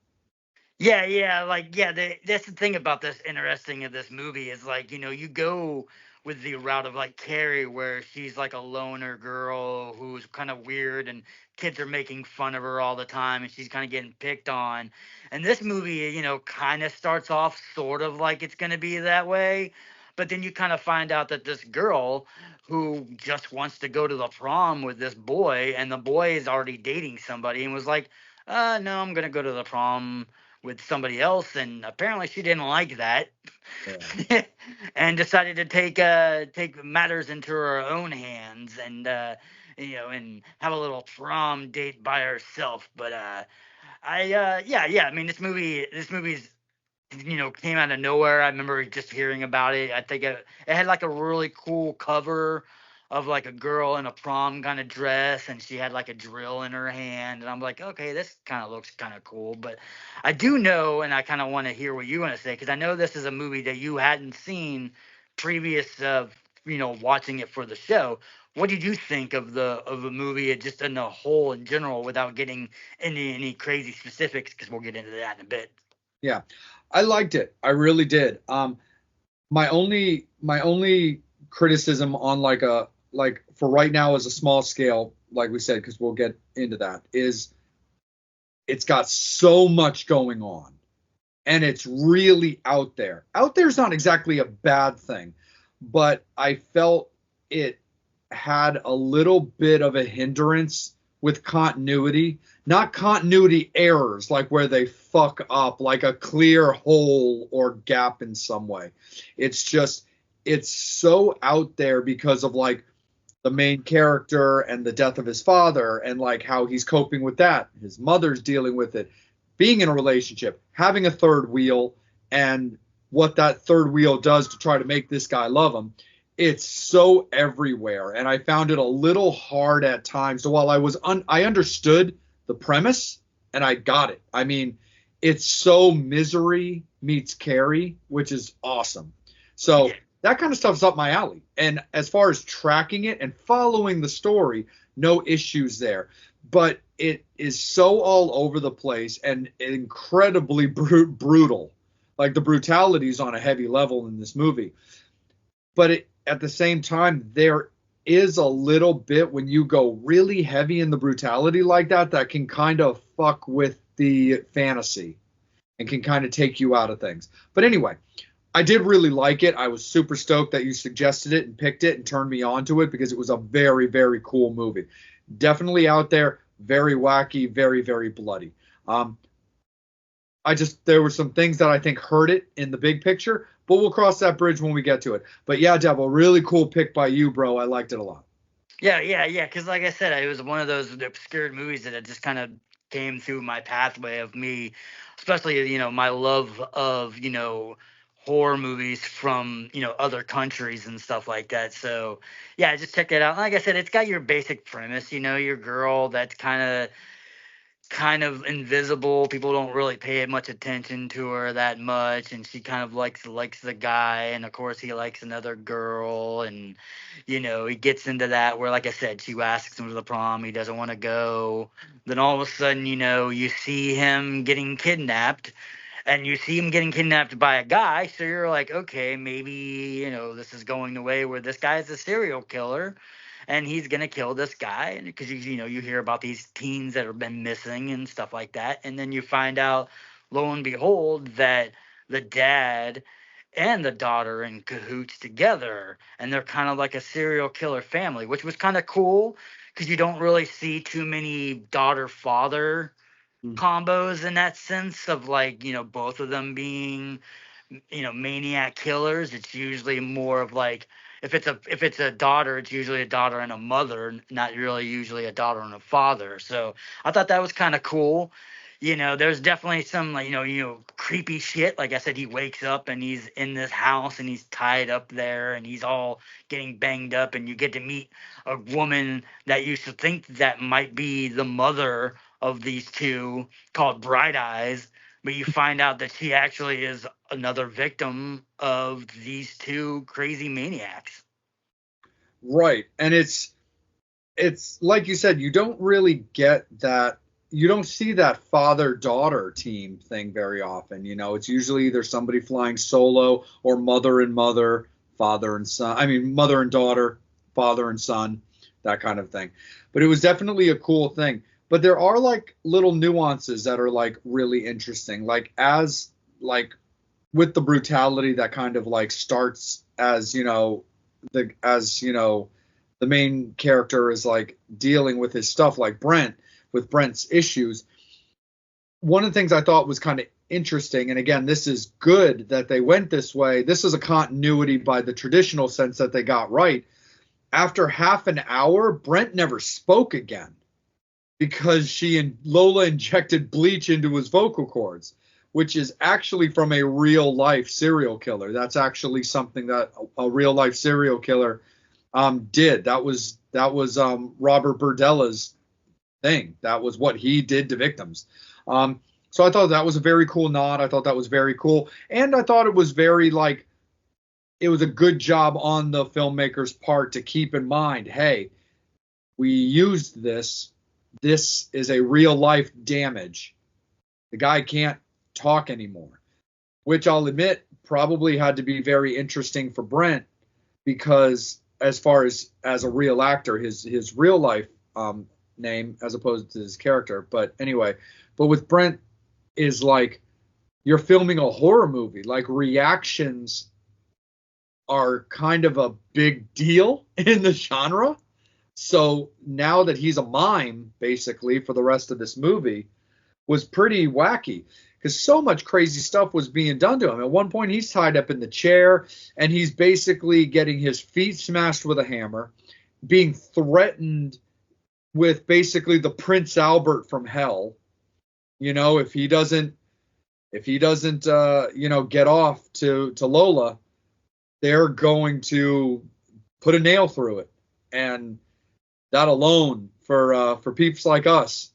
That's the thing about this interesting of this movie is like, you go with the route of like Carrie, where she's like a loner girl who's kind of weird and kids are making fun of her all the time and she's kind of getting picked on. And this movie, kind of starts off sort of like it's going to be that way. But then you kind of find out that this girl who just wants to go to the prom with this boy, and the boy is already dating somebody and was like, no, I'm going to go to the prom with somebody else. And apparently she didn't like that. Yeah. And decided to take matters into her own hands and and have a little prom date by herself. But I mean this movie's came out of nowhere. I remember just hearing about it. I think it had like a really cool cover of like a girl in a prom kind of dress, and she had like a drill in her hand, and I'm like, okay, this kind of looks kind of cool. But I do know, and I kind of want to hear what you want to say, because I know this is a movie that you hadn't seen previous of, watching it for the show. What did you think of the movie, just in the whole in general, without getting into any crazy specifics? Because we'll get into that in a bit. Yeah, I liked it. I really did. My only criticism on like for right now as a small scale, like we said, because we'll get into that, is it's got so much going on, and it's really out there. Out there's not exactly a bad thing, but I felt it had a little bit of a hindrance with continuity, not continuity errors, like where they fuck up, like a clear hole or gap in some way. It's just, it's so out there because of like the main character and the death of his father, and like how he's coping with that. His mother's dealing with it, being in a relationship, having a third wheel, and what that third wheel does to try to make this guy love him. It's so everywhere, and I found it a little hard at times. So while I understood the premise and I got it. I mean, it's so Misery meets Carrie, which is awesome. So that kind of stuff's up my alley. And as far as tracking it and following the story, no issues there. But it is so all over the place and incredibly brutal. Like, the brutality is on a heavy level in this movie. But at the same time, there is a little bit when you go really heavy in the brutality like that can kind of fuck with the fantasy and can kind of take you out of things. But anyway, I did really like it. I was super stoked that you suggested it and picked it and turned me on to it, because it was a very, very cool movie. Definitely out there, very wacky, very, very bloody. There were some things that I think hurt it in the big picture, but we'll cross that bridge when we get to it. But yeah, Devil, really cool pick by you, bro. I liked it a lot. Yeah. Because like I said, it was one of those obscure movies that just kind of came through my pathway of me, especially, my love of, horror movies from, other countries and stuff like that. So yeah, just check that out. Like I said, it's got your basic premise, your girl that's kind of invisible. People don't really pay much attention to her that much, and she kind of likes the guy, and of course he likes another girl, and he gets into that where, like I said, she asks him to the prom, he doesn't want to go. Then all of a sudden, you see him getting kidnapped, and you see him getting kidnapped by a guy, so you're like, okay, maybe this is going the way where this guy is a serial killer and he's gonna kill this guy, because you hear about these teens that have been missing and stuff like that, and then you find out, lo and behold, that the dad and the daughter are in cahoots together, and they're kind of like a serial killer family, which was kind of cool because you don't really see too many daughter-father combos in that sense of, like, both of them being maniac killers. It's usually more of like, if it's a daughter, it's usually a daughter and a mother, not really usually a daughter and a father. So I thought that was kind of cool. There's definitely some, like, creepy shit. Like I said, he wakes up and he's in this house and he's tied up there and he's all getting banged up, and you get to meet a woman that you should think that might be the mother of these two, called Bright Eyes, but you find out that she actually is another victim of these two crazy maniacs. Right. And it's like you said, you don't really get that. You don't see that father-daughter team thing very often. It's usually either somebody flying solo or mother and mother, father and son. I mean, mother and daughter, father and son, that kind of thing. But it was definitely a cool thing. But there are like little nuances that are like really interesting. Like with the brutality that kind of like starts as, the main character is like dealing with his stuff, like Brent's issues. One of the things I thought was kind of interesting, and again, this is good that they went this way. This is a continuity by the traditional sense that they got right. After half an hour, Brent never spoke again, because she and Lola injected bleach into his vocal cords, which is actually from a real life serial killer. That's actually something that a real life serial killer did. That was Robert Berdella's thing. That was what he did to victims. So I thought that was a very cool nod. I thought that was very cool, and I thought it was very like it was a good job on the filmmaker's part to keep in mind, hey, we used this. This is a real life damage. The guy can't talk anymore, which I'll admit probably had to be very interesting for Brent because as far as a real actor, his real life name as opposed to his character. But anyway, but with Brent is like you're filming a horror movie. Like reactions are kind of a big deal in the genre. So now that he's a mime, basically, for the rest of this movie, was pretty wacky because so much crazy stuff was being done to him. At one point, he's tied up in the chair and he's basically getting his feet smashed with a hammer, being threatened with basically the Prince Albert from hell. You know, if he doesn't, get off to Lola, they're going to put a nail through it. And that alone for peeps like us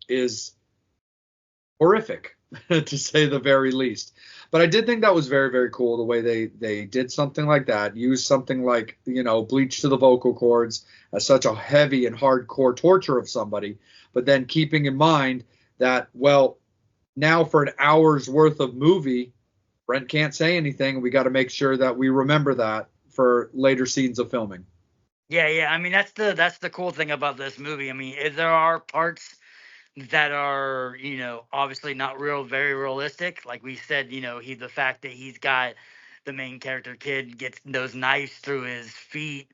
is horrific to say the very least. But I did think that was very, very cool the way they did something like that, used something like, bleach to the vocal cords as such a heavy and hardcore torture of somebody, but then keeping in mind that, well, now for an hour's worth of movie, Brent can't say anything. We got to make sure that we remember that for later scenes of filming. Yeah. I mean, that's the cool thing about this movie. I mean, there are parts that are, obviously not very realistic. Like we said, the fact that he's got the main character kid gets those knives through his feet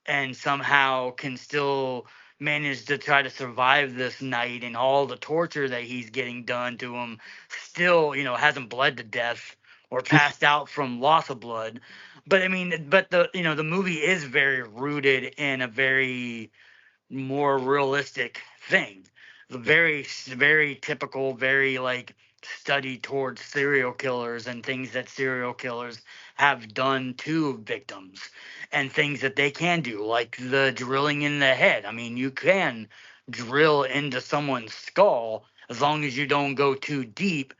and somehow can still manage to try to survive this night, and all the torture that he's getting done to him still, hasn't bled to death or passed out from loss of blood. But I mean, the movie is very rooted in a very more realistic thing. Very, very typical, very like studied towards serial killers and things that serial killers have done to victims and things that they can do, like the drilling in the head. I mean, you can drill into someone's skull as long as you don't go too deep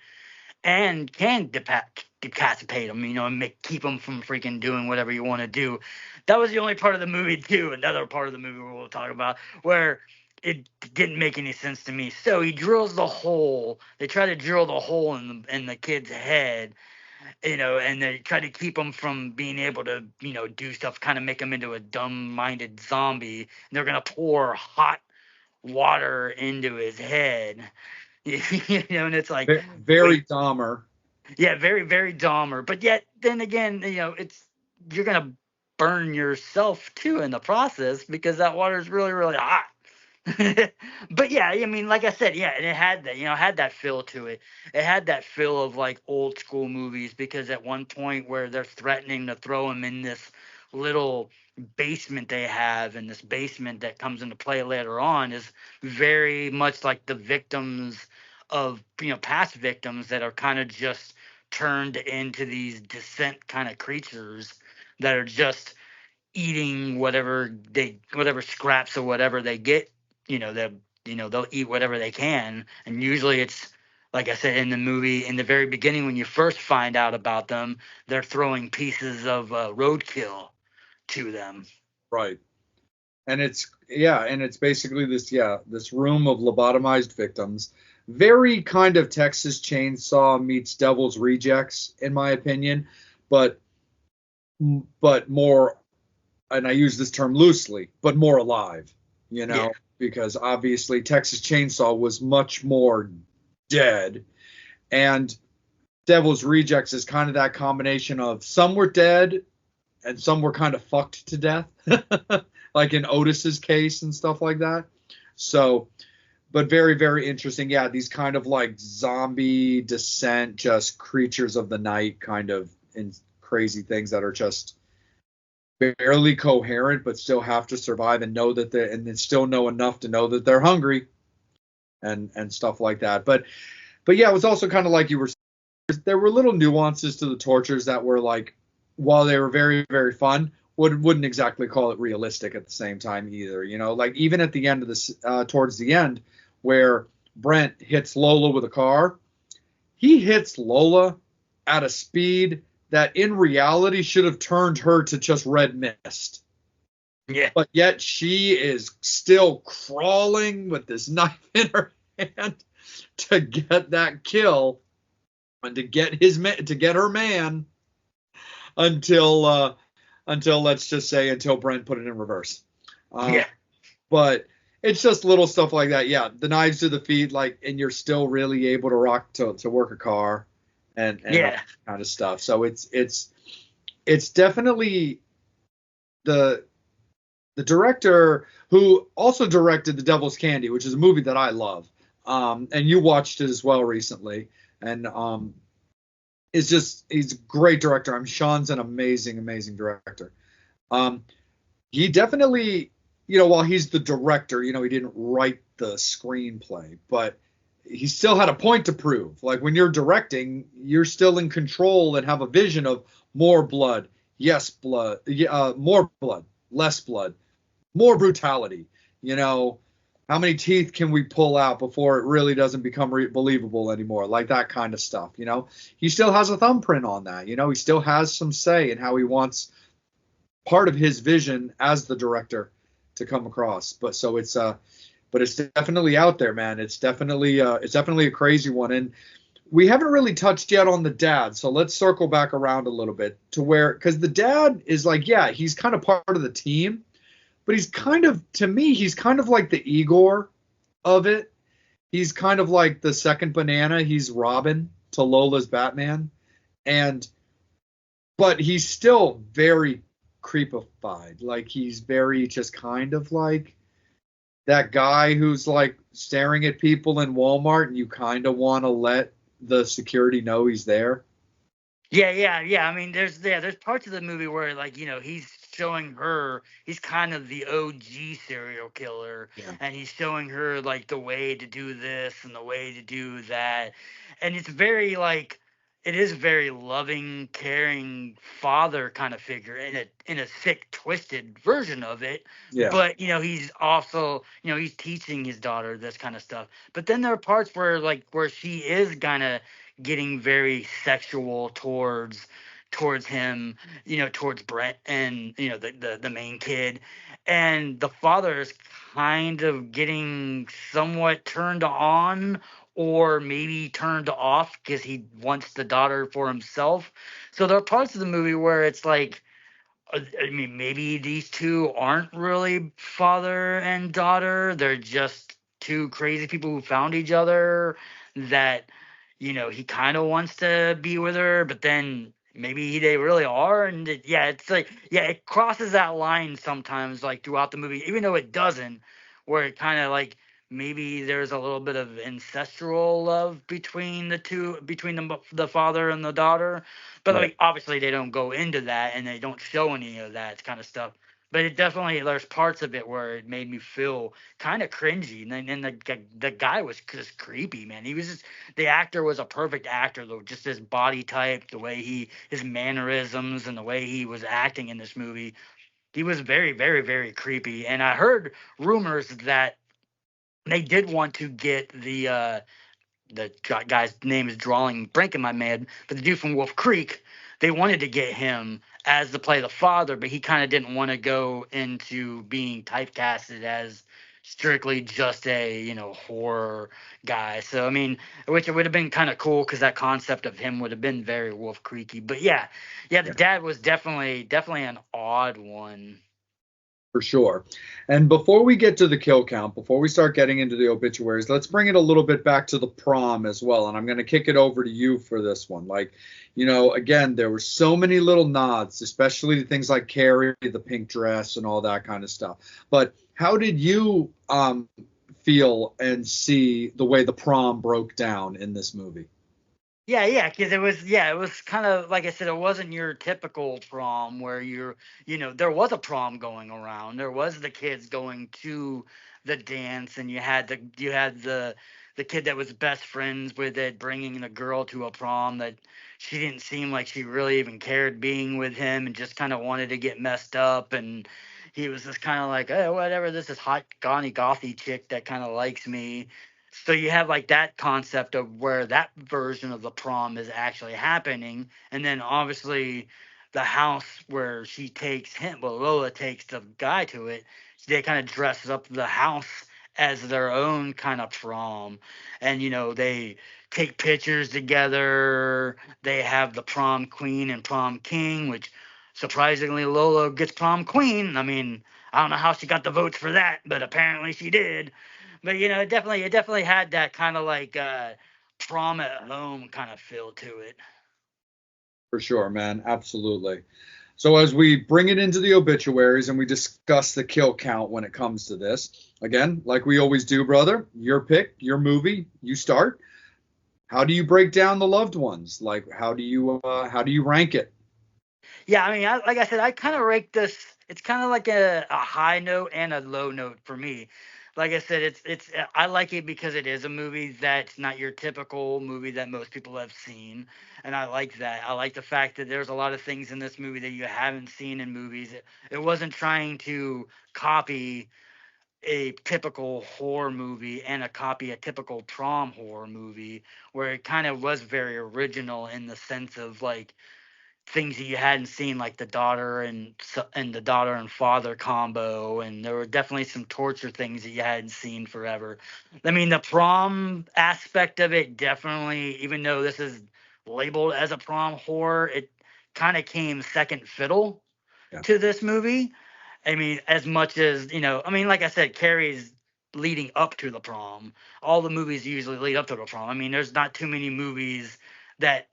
and can decapitate them, and keep them from freaking doing whatever you want to do. That was the only part of the movie, too, another part of the movie we'll talk about, where it didn't make any sense to me. So he drills the hole. They try to drill the hole in the kid's head, and they try to keep him from being able to, do stuff, kind of make him into a dumb-minded zombie. And they're going to pour hot water into his head. And it's like Very wait, Dahmer. yeah, very, very Dahmer. But yet, then again, you're gonna burn yourself too in the process because that water is really, really hot. But yeah, I mean, like I said, yeah, and it had that, had that feel to it. It had that feel of like old school movies because at one point where they're threatening to throw him in this little basement they have, and this basement that comes into play later on is very much like the victims of, past victims that are kind of just turned into these descent kind of creatures that are just eating whatever scraps or whatever they get. They'll eat whatever they can, and usually it's like I said in the movie in the very beginning when you first find out about them, they're throwing pieces of roadkill to them. Right. And it's basically this room of lobotomized victims. Very kind of Texas Chainsaw meets Devil's Rejects, in my opinion, but more, and I use this term loosely, but more alive, Yeah. because obviously Texas Chainsaw was much more dead, and Devil's Rejects is kind of that combination of some were dead and some were kind of fucked to death, like in Otis's case and stuff like that. So, but very, very interesting. Yeah, these kind of like zombie descent, just creatures of the night kind of crazy things that are just barely coherent, but still have to survive and know that and then still know enough to know that they're hungry and stuff like that. But yeah, it was also kind of like you were saying, there were little nuances to the tortures that were like, while they were very, very fun, wouldn't exactly call it realistic at the same time either. You know, like even at the end of this, towards the end, where Brent hits Lola with a car, he hits Lola at a speed that in reality should have turned her to just red mist. Yeah. But yet she is still crawling with this knife in her hand to get that kill and to get her man until let's just say until Brent put it in reverse. Yeah. But it's just little stuff like that. Yeah, the knives to the feet, like, and you're still really able to work a car and all Yeah. that kind of stuff. So it's definitely the director who also directed The Devil's Candy, which is a movie that I love. And you watched it as well recently. And he's a great director. Sean's an amazing, amazing director. He definitely, while he's the director, he didn't write the screenplay, but he still had a point to prove. Like when you're directing, you're still in control and have a vision of more blood, more blood, less blood, more brutality. How many teeth can we pull out before it really doesn't become believable anymore? Like that kind of stuff. He still has a thumbprint on that. He still has some say in how he wants part of his vision as the director to come across. But it's definitely out there, man. It's definitely a crazy one. And we haven't really touched yet on the dad. So let's circle back around a little bit to because the dad is like, yeah, he's kind of part of the team, but he's kind of like the Igor of it. He's kind of like the second banana. He's Robin to Lola's Batman. But he's still very creepified. Like he's very just kind of like that guy who's like staring at people in Walmart and you kind of want to let the security know he's there. Yeah. I mean, there's parts of the movie where, like, he's showing her, he's kind of the OG serial killer, and he's showing her like the way to do this and the way to do that, and it's very like, it is very loving, caring father kind of figure in a sick, twisted version of it. Yeah. But he's also, he's teaching his daughter this kind of stuff. But then there are parts where she is kind of getting very sexual towards him, towards Brent and the main kid, and the father is kind of getting somewhat turned on or maybe turned off because he wants the daughter for himself. So there are parts of the movie where it's like, I mean, maybe these two aren't really father and daughter. They're just two crazy people who found each other that, he kind of wants to be with her, but then maybe they really are. And it's like, it crosses that line sometimes, like throughout the movie, even though it doesn't, where it kind of like, maybe there's a little bit of ancestral love between the father and the daughter. But Right. like, obviously they don't go into that and they don't show any of that kind of stuff. But it definitely, there's parts of it where it made me feel kind of cringy. And then the guy was just creepy, man. The actor was a perfect actor, though. Just his body type, the way his mannerisms, and the way he was acting in this movie, he was very, very, very creepy. And I heard rumors that they did want to get the guy's name is drawing blank in my head, but the dude from Wolf Creek, they wanted to get him as to play the father, but he kind of didn't want to go into being typecasted as strictly just a horror guy. So I mean, which it would have been kind of cool because that concept of him would have been very Wolf Creeky. But yeah, the dad was definitely an odd one. For sure. And before we get to the kill count, before we start getting into the obituaries, let's bring it a little bit back to the prom as well. And I'm going to kick it over to you for this one. Like, again, there were so many little nods, especially to things like Carrie, the pink dress, and all that kind of stuff. But how did you feel and see the way the prom broke down in this movie? Yeah, because it was kind of like I said, it wasn't your typical prom where there was a prom going around. There was the kids going to the dance, and you had the the kid that was best friends with it, bringing the girl to a prom that she didn't seem like she really even cared being with him and just kind of wanted to get messed up. And he was just kind of like, oh, whatever, this is hot, gauny, gothy chick that kind of likes me. So you have like that concept of where that version of the prom is actually happening. And then obviously the house where she takes him, well, Lola takes the guy to it, they kind of dress up the house as their own kind of prom. And, you know, they take pictures together. They have the prom queen and prom king, which surprisingly Lola gets prom queen. I mean, I don't know how she got the votes for that, but apparently she did. But you know, it definitely had that kind of like prom at home kind of feel to it. For sure, man. Absolutely. So as we bring it into the obituaries and we discuss the kill count when it comes to this, again, like we always do, brother, your pick, your movie, you start. How do you break down the loved ones? Like how do you rank it? Yeah, I mean, like I said, I kind of rate this. It's kind of like a high note and a low note for me. Like I said, it's I like it because it is a movie that's not your typical movie that most people have seen, and I like that. I like the fact that there's a lot of things in this movie that you haven't seen in movies. It wasn't trying to copy a typical horror movie and a typical prom horror movie, where it kind of was very original in the sense of like things that you hadn't seen, like the daughter and father combo, and there were definitely some torture things that you hadn't seen forever. I mean, the prom aspect of it definitely, even though this is labeled as a prom horror, it kind of came second fiddle Yeah. to this movie. I mean, as much as, you know, I mean, like I said, Carrie's leading up to the prom. All the movies usually lead up to the prom. I mean, there's not too many movies that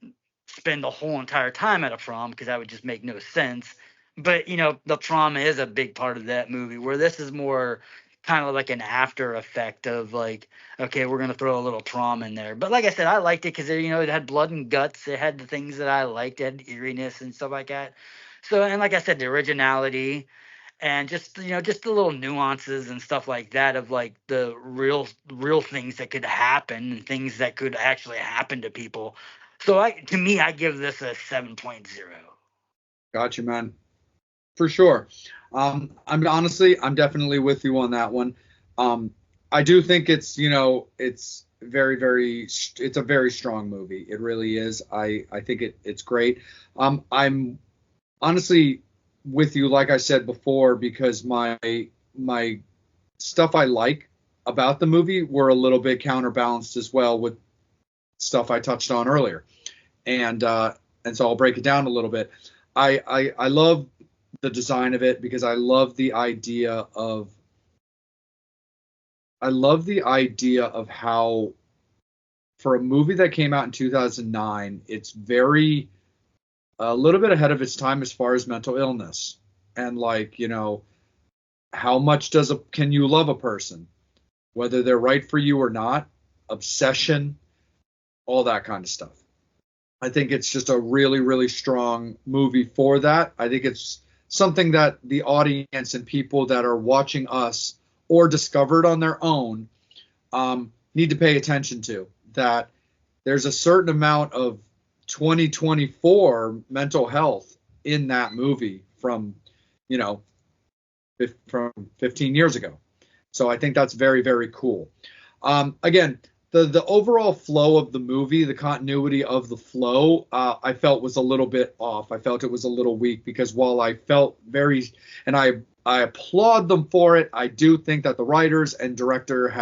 spend the whole entire time at a prom because that would just make no sense. But, you know, the prom is a big part of that movie, where this is more kind of like an after effect of like, okay, we're going to throw a little prom in there. But like I said, I liked it because, you know, it had blood and guts. It had the things that I liked. It had eeriness and stuff like that. So, and like I said, the originality and just, you know, just the little nuances and stuff like that of like the real things that could happen and things that could actually happen to people. So to me, I give this a 7.0. Gotcha, man. For sure. I'm definitely with you on that one. I do think it's, you know, it's it's a very strong movie. It really is. I think it's great. I'm honestly with you, like I said before, because my stuff I like about the movie were a little bit counterbalanced as well with stuff I touched on earlier, and so I'll break it down a little bit. I love the design of it because I love the idea of how, for a movie that came out in 2009, it's very a little bit ahead of its time as far as mental illness, and like, you know, how much can you love a person, whether they're right for you or not, obsession, all that kind of stuff. I think it's just a really, really strong movie for that. I think it's something that the audience and people that are watching us or discovered on their own need to pay attention to. That there's a certain amount of 2024 mental health in that movie from, you know, from 15 years ago. So I think that's very, very cool. Again, the overall flow of the movie, the continuity of the flow, I felt was a little bit off. I felt it was a little weak because while I felt and I applaud them for it, I do think that the writers and director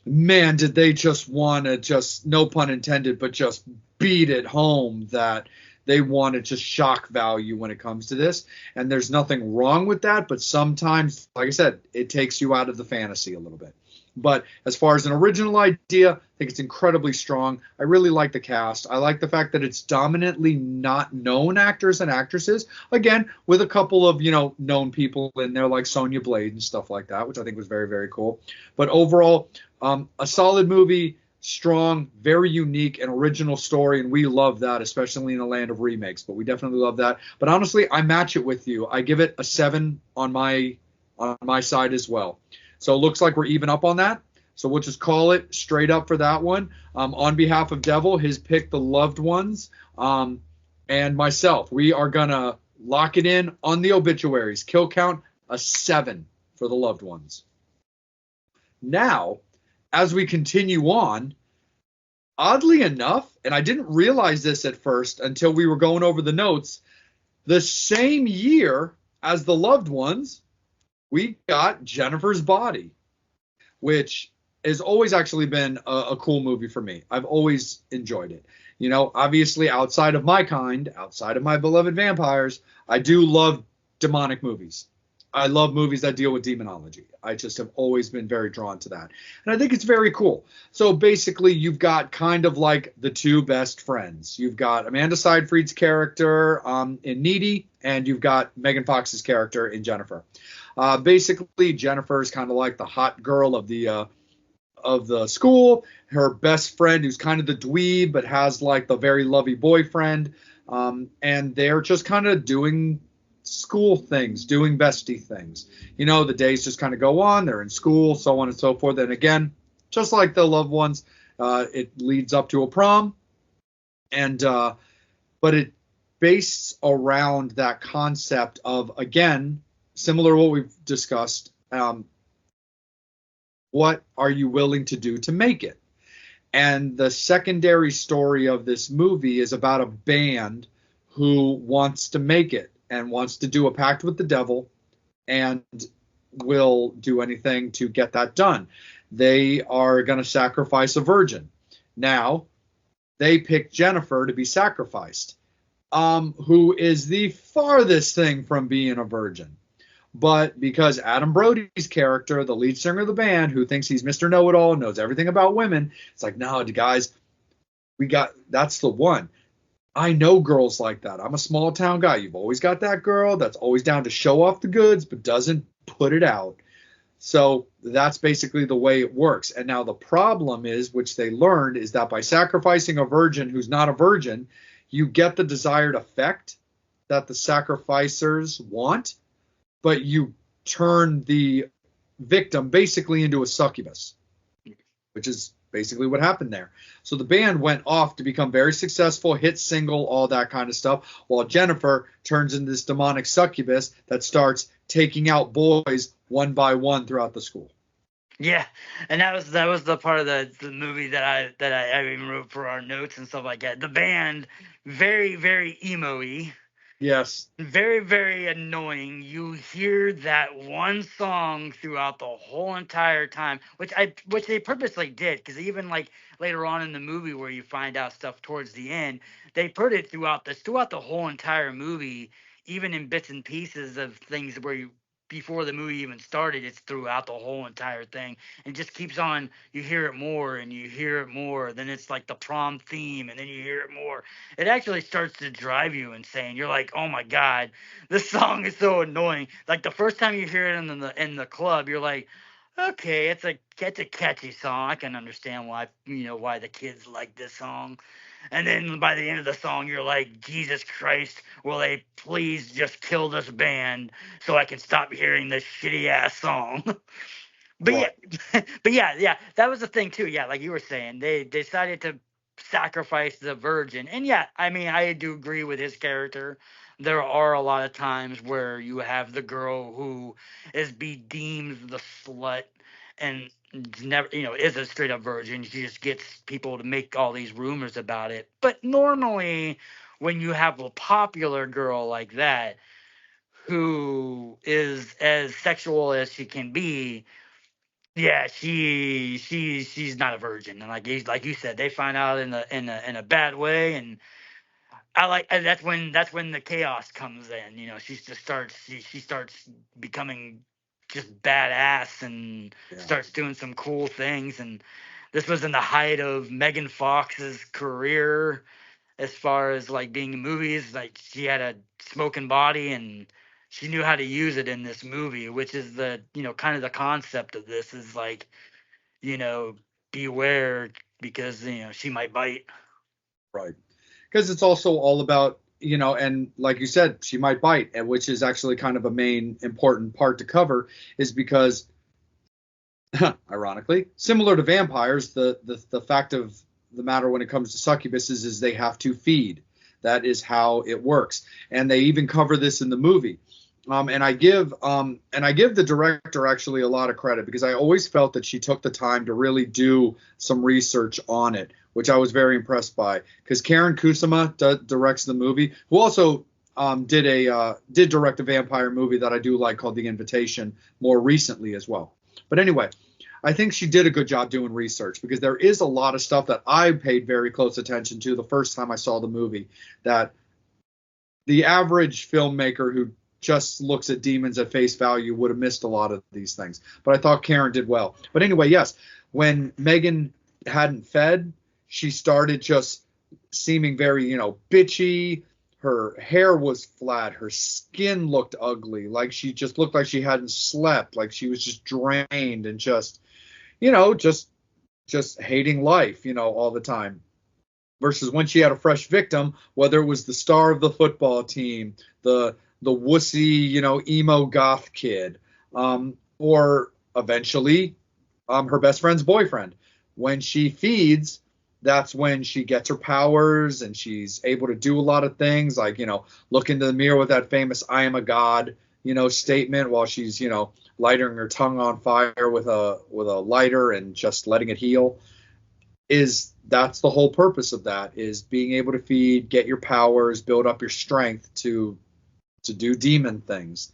man, did they just want to just, no pun intended, but just beat it home that they wanted just shock value when it comes to this. And there's nothing wrong with that, but sometimes, like I said, it takes you out of the fantasy a little bit. But as far as an original idea, I think it's incredibly strong. I really like the cast. I like the fact that it's dominantly not known actors and actresses. Again, with a couple of, you know, known people in there like Sonya Blade and stuff like that, which I think was very, very cool. But overall, a solid movie, strong, very unique and original story, and we love that, especially in a land of remakes. But we definitely love that. But honestly, I match it with you. I give it a 7 on my side as well. So it looks like we're even up on that. So we'll just call it straight up for that one. On behalf of Devil, his pick, The Loved Ones, and myself, we are going to lock it in on the obituaries. Kill count, a 7 for The Loved Ones. Now, as we continue on, oddly enough, and I didn't realize this at first until we were going over the notes, the same year as The Loved Ones, we got Jennifer's Body, which has always actually been a cool movie for me. I've always enjoyed it. You know, obviously outside of my kind, outside of my beloved vampires, I do love demonic movies. I love movies that deal with demonology. I just have always been very drawn to that. And I think it's very cool. So basically, you've got kind of like the two best friends. You've got Amanda Seyfried's character in Needy, and you've got Megan Fox's character in Jennifer. Basically, Jennifer is kind of like the hot girl of the school. Her best friend, who's kind of the dweeb, but has like the very lovey boyfriend. And they're just kind of doing school things, doing bestie things. You know, the days just kind of go on. They're in school, so on and so forth. And again, just like The Loved Ones, it leads up to a prom. And but it based around that concept of, again, similar to what we've discussed, what are you willing to do to make it? And the secondary story of this movie is about a band who wants to make it and wants to do a pact with the devil and will do anything to get that done. They are going to sacrifice a virgin. Now, they pick Jennifer to be sacrificed, who is the farthest thing from being a virgin. But because Adam Brody's character, the lead singer of the band, who thinks he's Mr. Know-It-All and knows everything about women, it's like, no, guys, that's the one. I know girls like that. I'm a small town guy. You've always got that girl that's always down to show off the goods, but doesn't put it out. So that's basically the way it works. And now the problem is, which they learned, is that by sacrificing a virgin who's not a virgin, you get the desired effect that the sacrificers want, but you turn the victim basically into a succubus, which is basically what happened there. So the band went off to become very successful, hit single, all that kind of stuff, while Jennifer turns into this demonic succubus that starts taking out boys one by one throughout the school. Yeah, and that was the part of the movie that I even wrote for our notes and stuff like that. The band, very, very emo-y. Yes. Very, very annoying. You hear that one song throughout the whole entire time, which they purposely did, because even like later on in the movie where you find out stuff towards the end, they put it throughout the whole entire movie, even in bits and pieces of things where before the movie even started, it's throughout the whole entire thing, and just keeps on. You hear it more and you hear it more. Then it's like the prom theme, and then you hear it more. It actually starts to drive you insane. You're like, oh my god, this song is so annoying. Like the first time you hear it in the club, you're like, okay, it's a catchy song. I can understand why the kids like this song. And then by the end of the song, you're like, Jesus Christ, will they please just kill this band so I can stop hearing this shitty ass song? But yeah, that was the thing too. Yeah, like you were saying, they decided to sacrifice the virgin. And yeah, I mean, I do agree with his character. There are a lot of times where you have the girl who is be deemed the slut and never, is a straight up virgin. She just gets people to make all these rumors about it. But normally, when you have a popular girl like that, who is as sexual as she can be, yeah, she's not a virgin. And like you said, they find out in a bad way, and and that's when the chaos comes in. She starts becoming just badass and starts doing some cool things. And this was in the height of Megan Fox's career as far as like being in movies. Like she had a smoking body and she knew how to use it in this movie, which is the kind of the concept of this is like, beware because she might bite. Right. Because it's also all about, and like you said, she might bite, and which is actually kind of a main important part to cover, is because ironically, similar to vampires, the fact of the matter when it comes to succubuses is they have to feed. That is how it works, and they even cover this in the movie. And I give the director actually a lot of credit, because I always felt that she took the time to really do some research on it, which I was very impressed by. Because Karen Kusama directs the movie, who also did direct a vampire movie that I do like called The Invitation more recently as well. But anyway, I think she did a good job doing research, because there is a lot of stuff that I paid very close attention to the first time I saw the movie that the average filmmaker who just looks at demons at face value would have missed a lot of these things. But I thought Karen did well. But anyway, yes, when Megan hadn't fed, she started just seeming very, bitchy. Her hair was flat. Her skin looked ugly. Like she just looked like she hadn't slept. Like she was just drained and just hating life, all the time. Versus when she had a fresh victim, whether it was the star of the football team, the wussy, emo goth kid, or eventually her best friend's boyfriend. When she feeds, that's when she gets her powers and she's able to do a lot of things, like, look into the mirror with that famous "I am a god," statement, while she's, lighting her tongue on fire with a lighter and just letting it heal. That's the whole purpose of that, is being able to feed, get your powers, build up your strength to do demon things.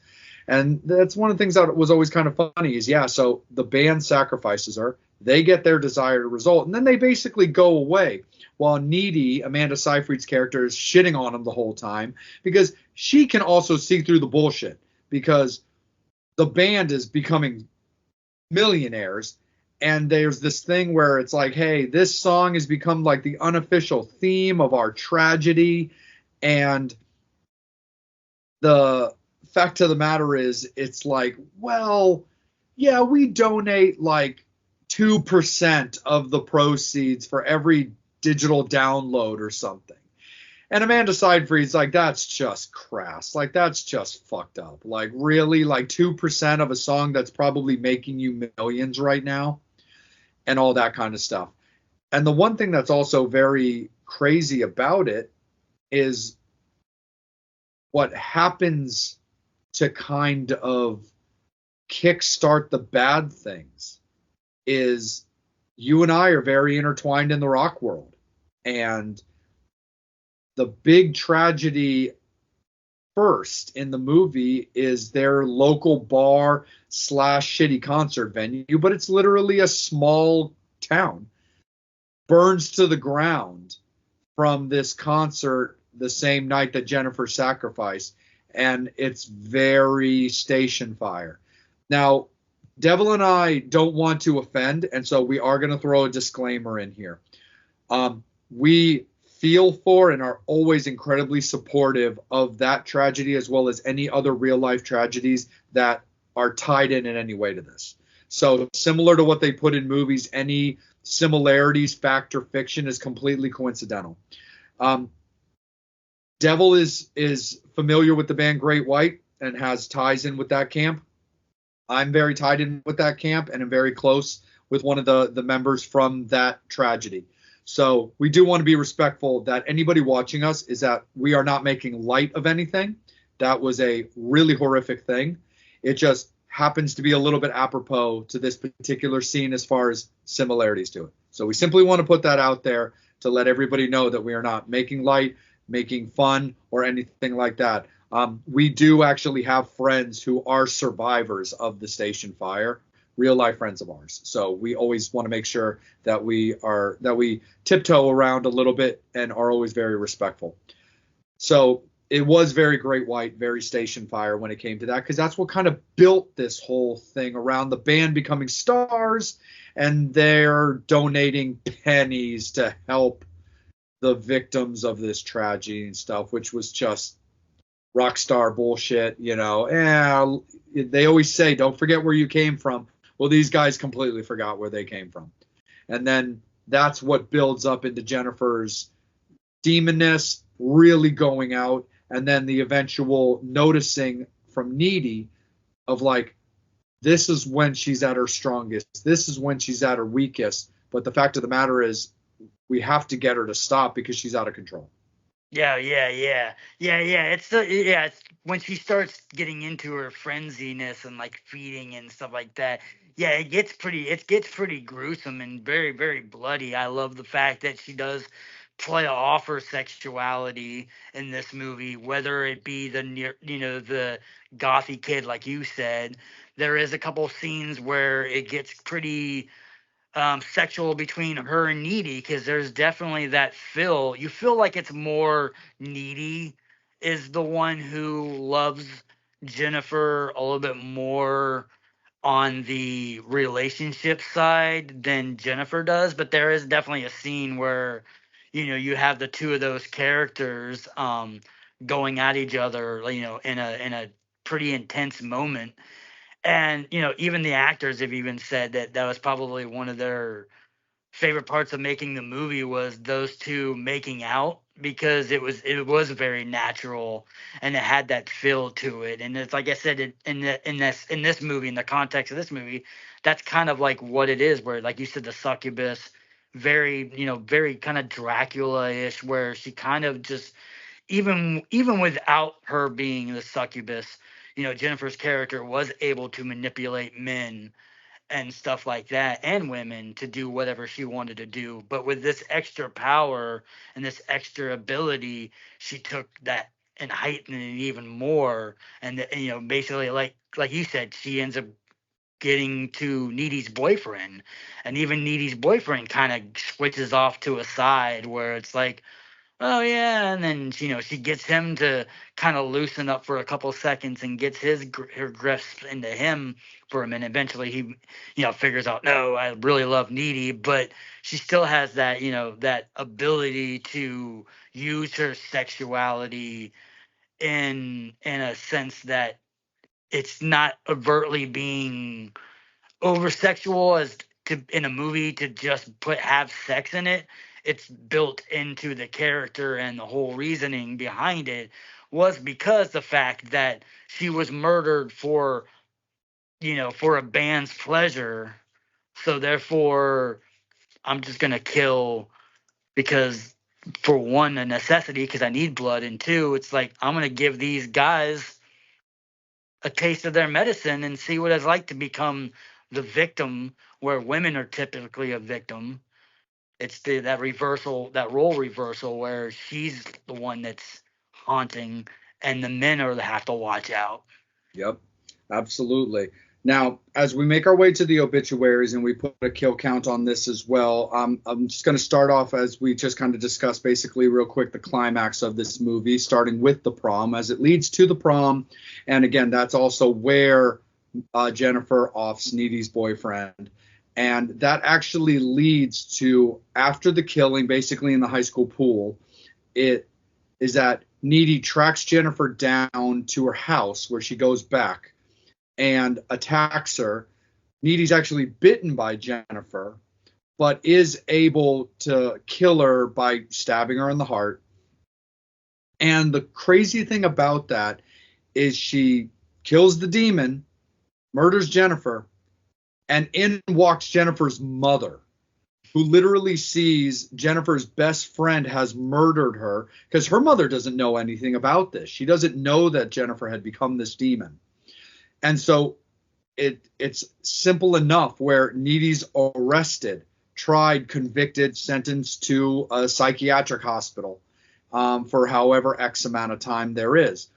And that's one of the things that was always kind of funny is, so the band sacrifices her, they get their desired result, and then they basically go away, while Needy, Amanda Seyfried's character, is shitting on them the whole time, because she can also see through the bullshit, because the band is becoming millionaires, and there's this thing where it's like, hey, this song has become like the unofficial theme of our tragedy, and the fact of the matter is, it's like, well, yeah, we donate like 2% of the proceeds for every digital download or something. And Amanda Seyfried's like, that's just crass. Like, that's just fucked up. Like, really? Like 2% of a song that's probably making you millions right now? And all that kind of stuff. And the one thing that's also very crazy about it is what happens to kind of kickstart the bad things is you and I are very intertwined in the rock world. And the big tragedy first in the movie is their local bar / shitty concert venue, but it's literally a small town, burns to the ground from this concert the same night that Jennifer sacrificed, and it's very station fire. Now, Devil and I don't want to offend, and so we are going to throw a disclaimer in here. We feel for and are always incredibly supportive of that tragedy, as well as any other real life tragedies that are tied in any way to this. So similar to what they put in movies, any similarities, fact or fiction, is completely coincidental. Devil is familiar with the band Great White and has ties in with that camp. I'm very tied in with that camp, and I'm very close with one of the members from that tragedy. So we do want to be respectful that anybody watching us is that we are not making light of anything. That was a really horrific thing. It just happens to be a little bit apropos to this particular scene as far as similarities to it. So we simply want to put that out there to let everybody know that we are not making light, making fun, or anything like that. We do actually have friends who are survivors of the station fire, real life friends of ours. So we always want to make sure that we tiptoe around a little bit and are always very respectful. So it was very Great White, very station fire when it came to that, because that's what kind of built this whole thing around the band becoming stars, and they're donating pennies to help the victims of this tragedy and stuff, which was just rock star bullshit, They always say, don't forget where you came from. Well, these guys completely forgot where they came from. And then that's what builds up into Jennifer's demonness really going out, and then the eventual noticing from Needy of like, this is when she's at her strongest. This is when she's at her weakest. But the fact of the matter is, we have to get her to stop because she's out of control. Yeah. It's when she starts getting into her frenziness and like feeding and stuff like that. Yeah, it gets pretty gruesome and very, very bloody. I love the fact that she does play off her sexuality in this movie, whether it be the gothy kid like you said. There is a couple scenes where it gets pretty sexual between her and Needy, because there's definitely that feel. You feel like it's more Needy is the one who loves Jennifer a little bit more on the relationship side than Jennifer does, but there is definitely a scene where you have the two of those characters going at each other, in a pretty intense moment. And even the actors have even said that that was probably one of their favorite parts of making the movie was those two making out, because it was very natural and it had that feel to it. And it's like I said, in this movie, in the context of this movie, that's kind of like what it is, where like you said, the succubus, very kind of Dracula-ish, where she kind of just, even without her being the succubus, Jennifer's character was able to manipulate men and stuff like that, and women, to do whatever she wanted to do. But with this extra power and this extra ability, she took that and heightened it even more. And basically, like you said, she ends up getting to Needy's boyfriend, and even Needy's boyfriend kind of switches off to a side where it's like, oh yeah, and then she gets him to kind of loosen up for a couple seconds and gets her grasp into him for a minute. Eventually, he figures out, no, I really love Needy, but she still has that ability to use her sexuality in a sense that it's not overtly being over sexual as to in a movie to just have sex in it. It's built into the character, and the whole reasoning behind it was because the fact that she was murdered for a band's pleasure. So therefore, I'm just gonna kill because, for one, a necessity, because I need blood, and two, it's like I'm gonna give these guys a taste of their medicine and see what it's like to become the victim, where women are typically a victim. It's that role reversal, where she's the one that's haunting and the men are the have to watch out. Yep, absolutely. Now, as we make our way to the obituaries and we put a kill count on this as well, I'm just going to start off, as we just kind of discussed, basically real quick, the climax of this movie, starting with the prom, as it leads to the prom. And again, that's also where Jennifer offs Needy's boyfriend. And that actually leads to, after the killing, basically in the high school pool, it is that Needy tracks Jennifer down to her house, where she goes back and attacks her. Needy's actually bitten by Jennifer, but is able to kill her by stabbing her in the heart. And the crazy thing about that is she kills the demon, murders Jennifer, and in walks Jennifer's mother, who literally sees Jennifer's best friend has murdered her, because her mother doesn't know anything about this. She doesn't know that Jennifer had become this demon. And so it's simple enough where Needy's arrested, tried, convicted, sentenced to a psychiatric hospital for however X amount of time there is.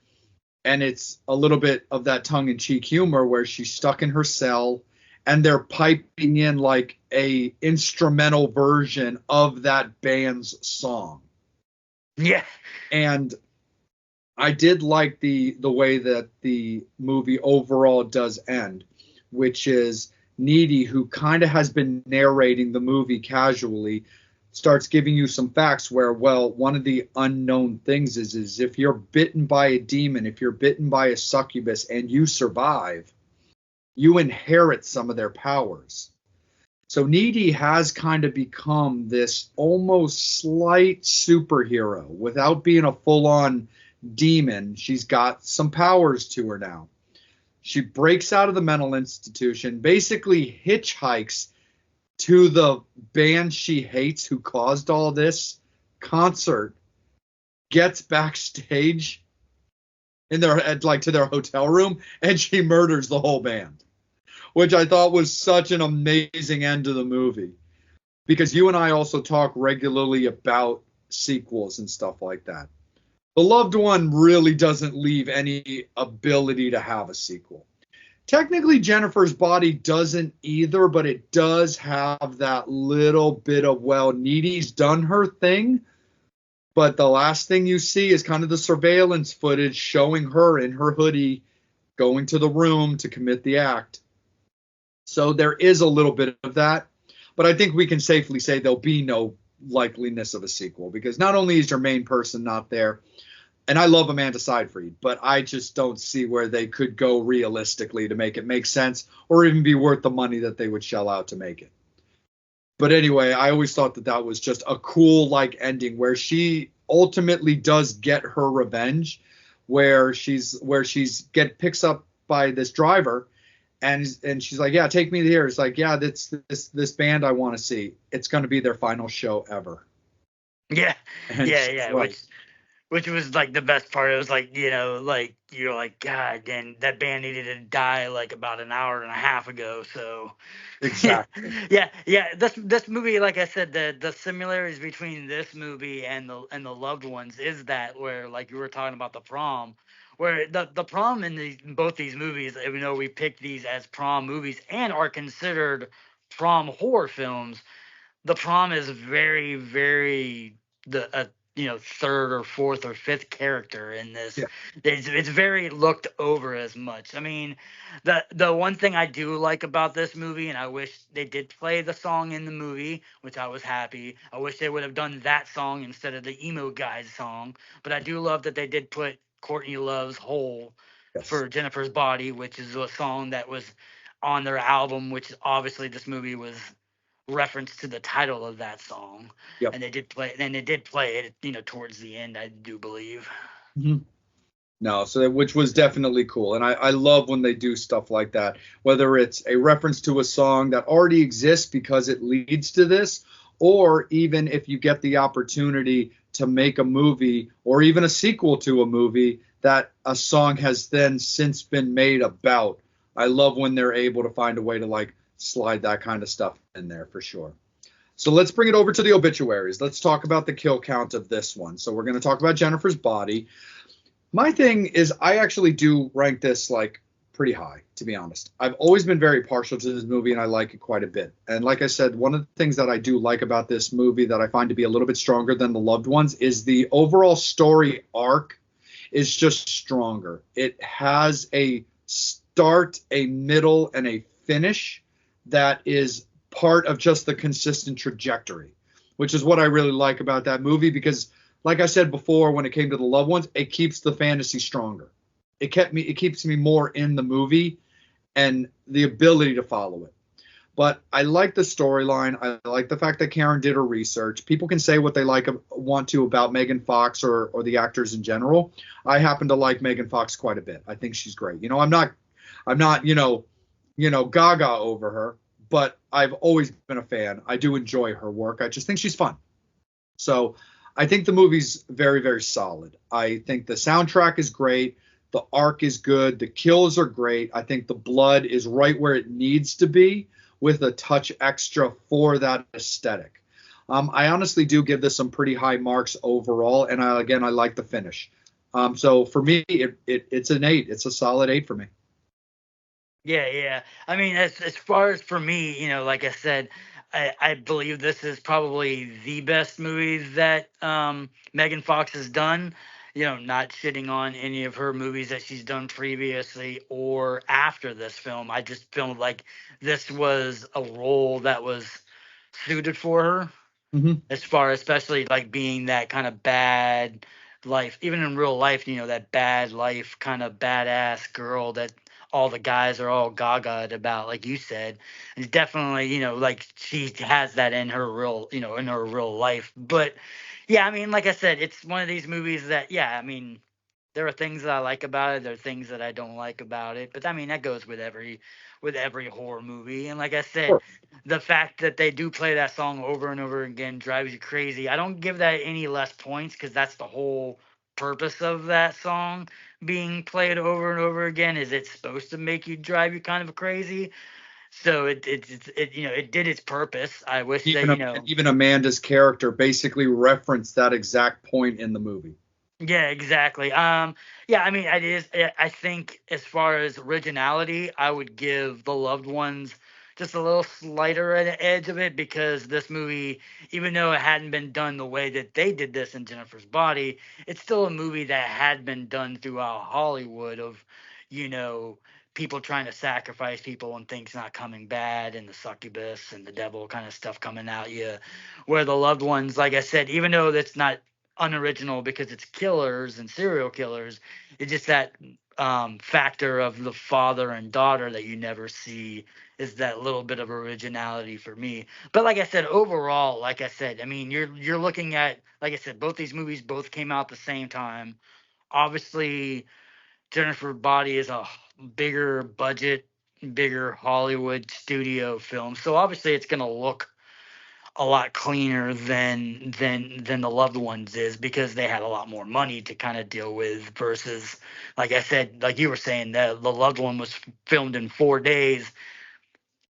And it's a little bit of that tongue-in-cheek humor where she's stuck in her cell and they're piping in like a instrumental version of that band's song. Yeah. And I did like the way that the movie overall does end, which is Needy, who kind of has been narrating the movie casually, starts giving you some facts where, well, one of the unknown things is if you're bitten by a demon, if you're bitten by a succubus and you survive, you inherit some of their powers. So Needy has kind of become this almost slight superhero without being a full-on demon. She's got some powers to her now. She breaks out of the mental institution, basically hitchhikes to the band she hates who caused all this concert, gets backstage in their to their hotel room, and she murders the whole band, which I thought was such an amazing end to the movie. Because you and I also talk regularly about sequels and stuff like that. The Loved One really doesn't leave any ability to have a sequel. Technically, Jennifer's Body doesn't either, but it does have that little bit of, well, Needy's done her thing, but the last thing you see is kind of the surveillance footage showing her in her hoodie going to the room to commit the act. So there is a little bit of that, but I think we can safely say there'll be no likeliness of a sequel, because not only is your main person not there, and I love Amanda Seyfried, but I just don't see where they could go realistically to make it make sense or even be worth the money that they would shell out to make it. But anyway, I always thought that that was just a cool ending where she ultimately does get her revenge, where picks up by this driver, and she's like, yeah, take me here. It's like, yeah, that's this band I want to see. It's going to be their final show ever. Yeah, And yeah. right. Which was like the best part. It was like, like you're like, God, and that band needed to die like about an hour and a half ago. So Exactly. yeah. This movie, like I said, the similarities between this movie and the Loved Ones is that where, like you were talking about the Prom, where the Prom in both these movies, even though we picked these as prom movies and are considered prom horror films, the Prom is very, very the third or fourth or fifth character in this. Yeah. It's very looked over as much. I mean, the one thing I do like about this movie, and I wish they did play the song in the movie, which I was happy. I wish they would have done that song instead of the emo guys song. But I do love that they did put Courtney Love's Hole Yes. for Jennifer's Body, which is a song that was on their album, which obviously this movie was reference to the title of that song. Yep. And they did play it, towards the end, I do believe. Mm-hmm. No, so which was definitely cool. And I love when they do stuff like that, whether it's a reference to a song that already exists because it leads to this, or even if you get the opportunity to make a movie or even a sequel to a movie that a song has then since been made about. I love when they're able to find a way to slide that kind of stuff in there for sure. So let's bring it over to the obituaries. Let's talk about the kill count of this one. So we're going to talk about Jennifer's Body. My thing is, I actually do rank this pretty high, to be honest. I've always been very partial to this movie, and I like it quite a bit. And like I said, one of the things that I do like about this movie that I find to be a little bit stronger than The Loved Ones is the overall story arc is just stronger. It has a start, a middle, and a finish that is part of just the consistent trajectory, which is what I really like about that movie, because like I said before, when it came to The Loved Ones, it keeps the fantasy stronger. It keeps me more in the movie and the ability to follow it. But I like the storyline. I like the fact that Karen did her research. People can say what they want to about Megan Fox or the actors in general. I happen to like Megan Fox quite a bit. I think she's great. I'm not gaga over her, but I've always been a fan. I do enjoy her work. I just think she's fun. So I think the movie's very, very solid. I think the soundtrack is great. The arc is good. The kills are great. I think the blood is right where it needs to be with a touch extra for that aesthetic. I honestly do give this some pretty high marks overall. And I like the finish. So for me, it's an 8. It's a solid 8 for me. Yeah. I mean, as far as for me, like I said, I believe this is probably the best movie that Megan Fox has done. Not shitting on any of her movies that she's done previously or after this film. I just feel like this was a role that was suited for her. Mm-hmm. As far, especially being that kind of bad life, even in real life, that bad life kind of badass girl that all the guys are all gaga about, like you said. And definitely, she has that in her real life. But yeah, I mean, like I said, it's one of these movies that, yeah, I mean, there are things that I like about it. There are things that I don't like about it. But I mean, that goes with every horror movie. And like I said, Sure. the fact that they do play that song over and over again drives you crazy. I don't give that any less points because that's the whole purpose of that song being played over and over again. Is it's supposed to make you drive you kind of crazy? So it did its purpose. I wish that Even Amanda's character basically referenced that exact point in the movie. Yeah, exactly. Yeah, I mean, it is. I think as far as originality, I would give The Loved Ones just a little slighter at the edge of it because this movie, even though it hadn't been done the way that they did this in Jennifer's Body, it's still a movie that had been done throughout Hollywood of, you know, people trying to sacrifice people and things not coming bad and the succubus and the devil kind of stuff coming out you. Where The Loved Ones, like I said, even though that's not unoriginal because it's killers and serial killers. It's just that factor of the father and daughter that you never see is that little bit of originality for me. But like I said, overall, like I said, I mean, you're looking at, like I said, both these movies both came out at the same time. Obviously, Jennifer Body is a bigger budget, bigger Hollywood studio film, so obviously it's gonna look a lot cleaner than the loved ones is because they had a lot more money to kind of deal with versus like I said, like you were saying, the loved one was filmed in 4 days.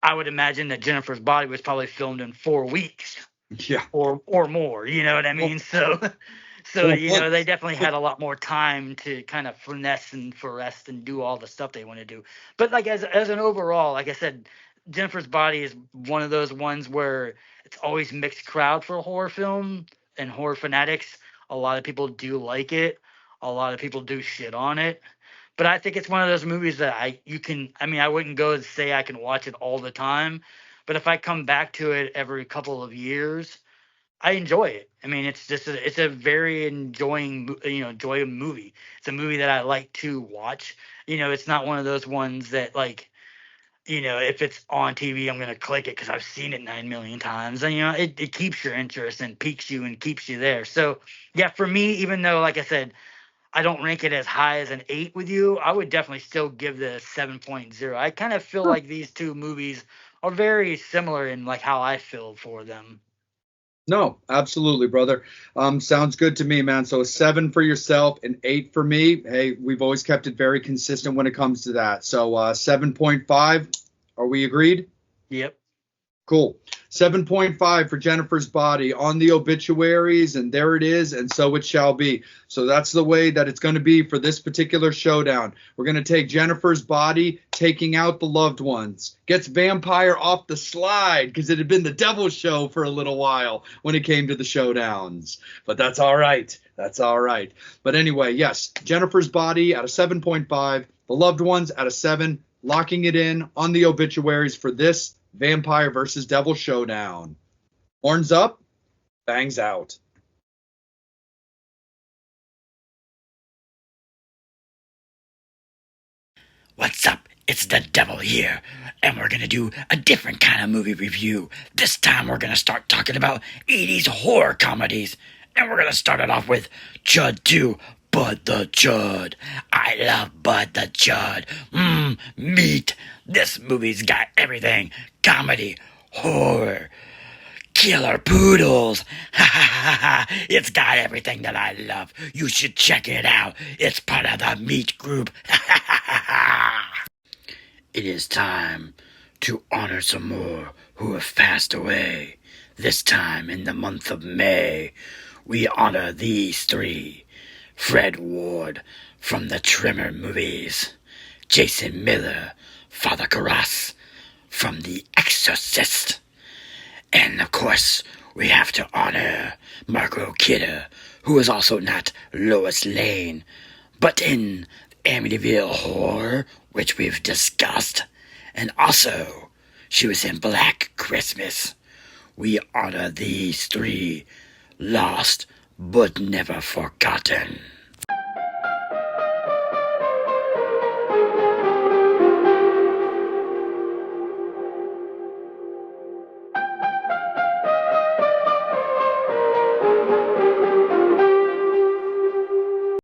I would imagine that Jennifer's Body was probably filmed in 4 weeks Yeah. or more, you know what I mean? So Well, they definitely had a lot more time to kind of finesse and finesse and do all the stuff they want to do. But like as an overall, like I said, Jennifer's Body is one of those ones where it's always mixed crowd for a horror film and horror fanatics. A lot of people do like it. A lot of people do shit on it. But I think it's one of those movies that I wouldn't go and say I can watch it all the time, but if I come back to it every couple of years, I enjoy it. I mean, it's a very enjoyable movie. It's a movie that I like to watch. It's not one of those ones that like, if it's on TV, I'm gonna click it because I've seen it 9 million times. And it keeps your interest and piques you and keeps you there. So yeah, for me, even though like I said, I don't rank it as high as an 8 with you, I would definitely still give this 7.0. I kind of feel like these two movies are very similar in like how I feel for them. No, absolutely, brother. Sounds good to me, man. So a 7 for yourself, an 8 for me. Hey, we've always kept it very consistent when it comes to that. So 7.5. Are we agreed? Yep. Cool. 7.5 for Jennifer's Body on the obituaries, and there it is, and so it shall be. So that's the way that it's going to be for this particular showdown. We're going to take Jennifer's Body, taking out the loved ones. Gets Vampire off the slide because it had been the devil show for a little while when it came to the showdowns. But that's all right. That's all right. But anyway, yes, Jennifer's Body at a 7.5, the loved ones at a 7, locking it in on the obituaries for this Vampire versus Devil showdown. Horns up, bangs out. What's up? It's the devil here, and we're gonna do a different kind of movie review. This time we're gonna start talking about 80s horror comedies, and we're gonna start it off with Chud 2, Bud the Chud. I love Bud the Chud. Meat. This movie's got everything. Comedy, horror, killer poodles. Ha ha ha ha. It's got everything that I love. You should check it out. It's part of the Meat group. Ha ha ha ha. It is time to honor some more who have passed away. This time in the month of May, we honor these three. Fred Ward from the Trimmer movies. Jason Miller, Father Karras from The Exorcist. And of course, we have to honor Margot Kidder, who is also not Lois Lane, but in Amityville Horror, which we've discussed. And also, she was in Black Christmas. We honor these three, lost but never forgotten.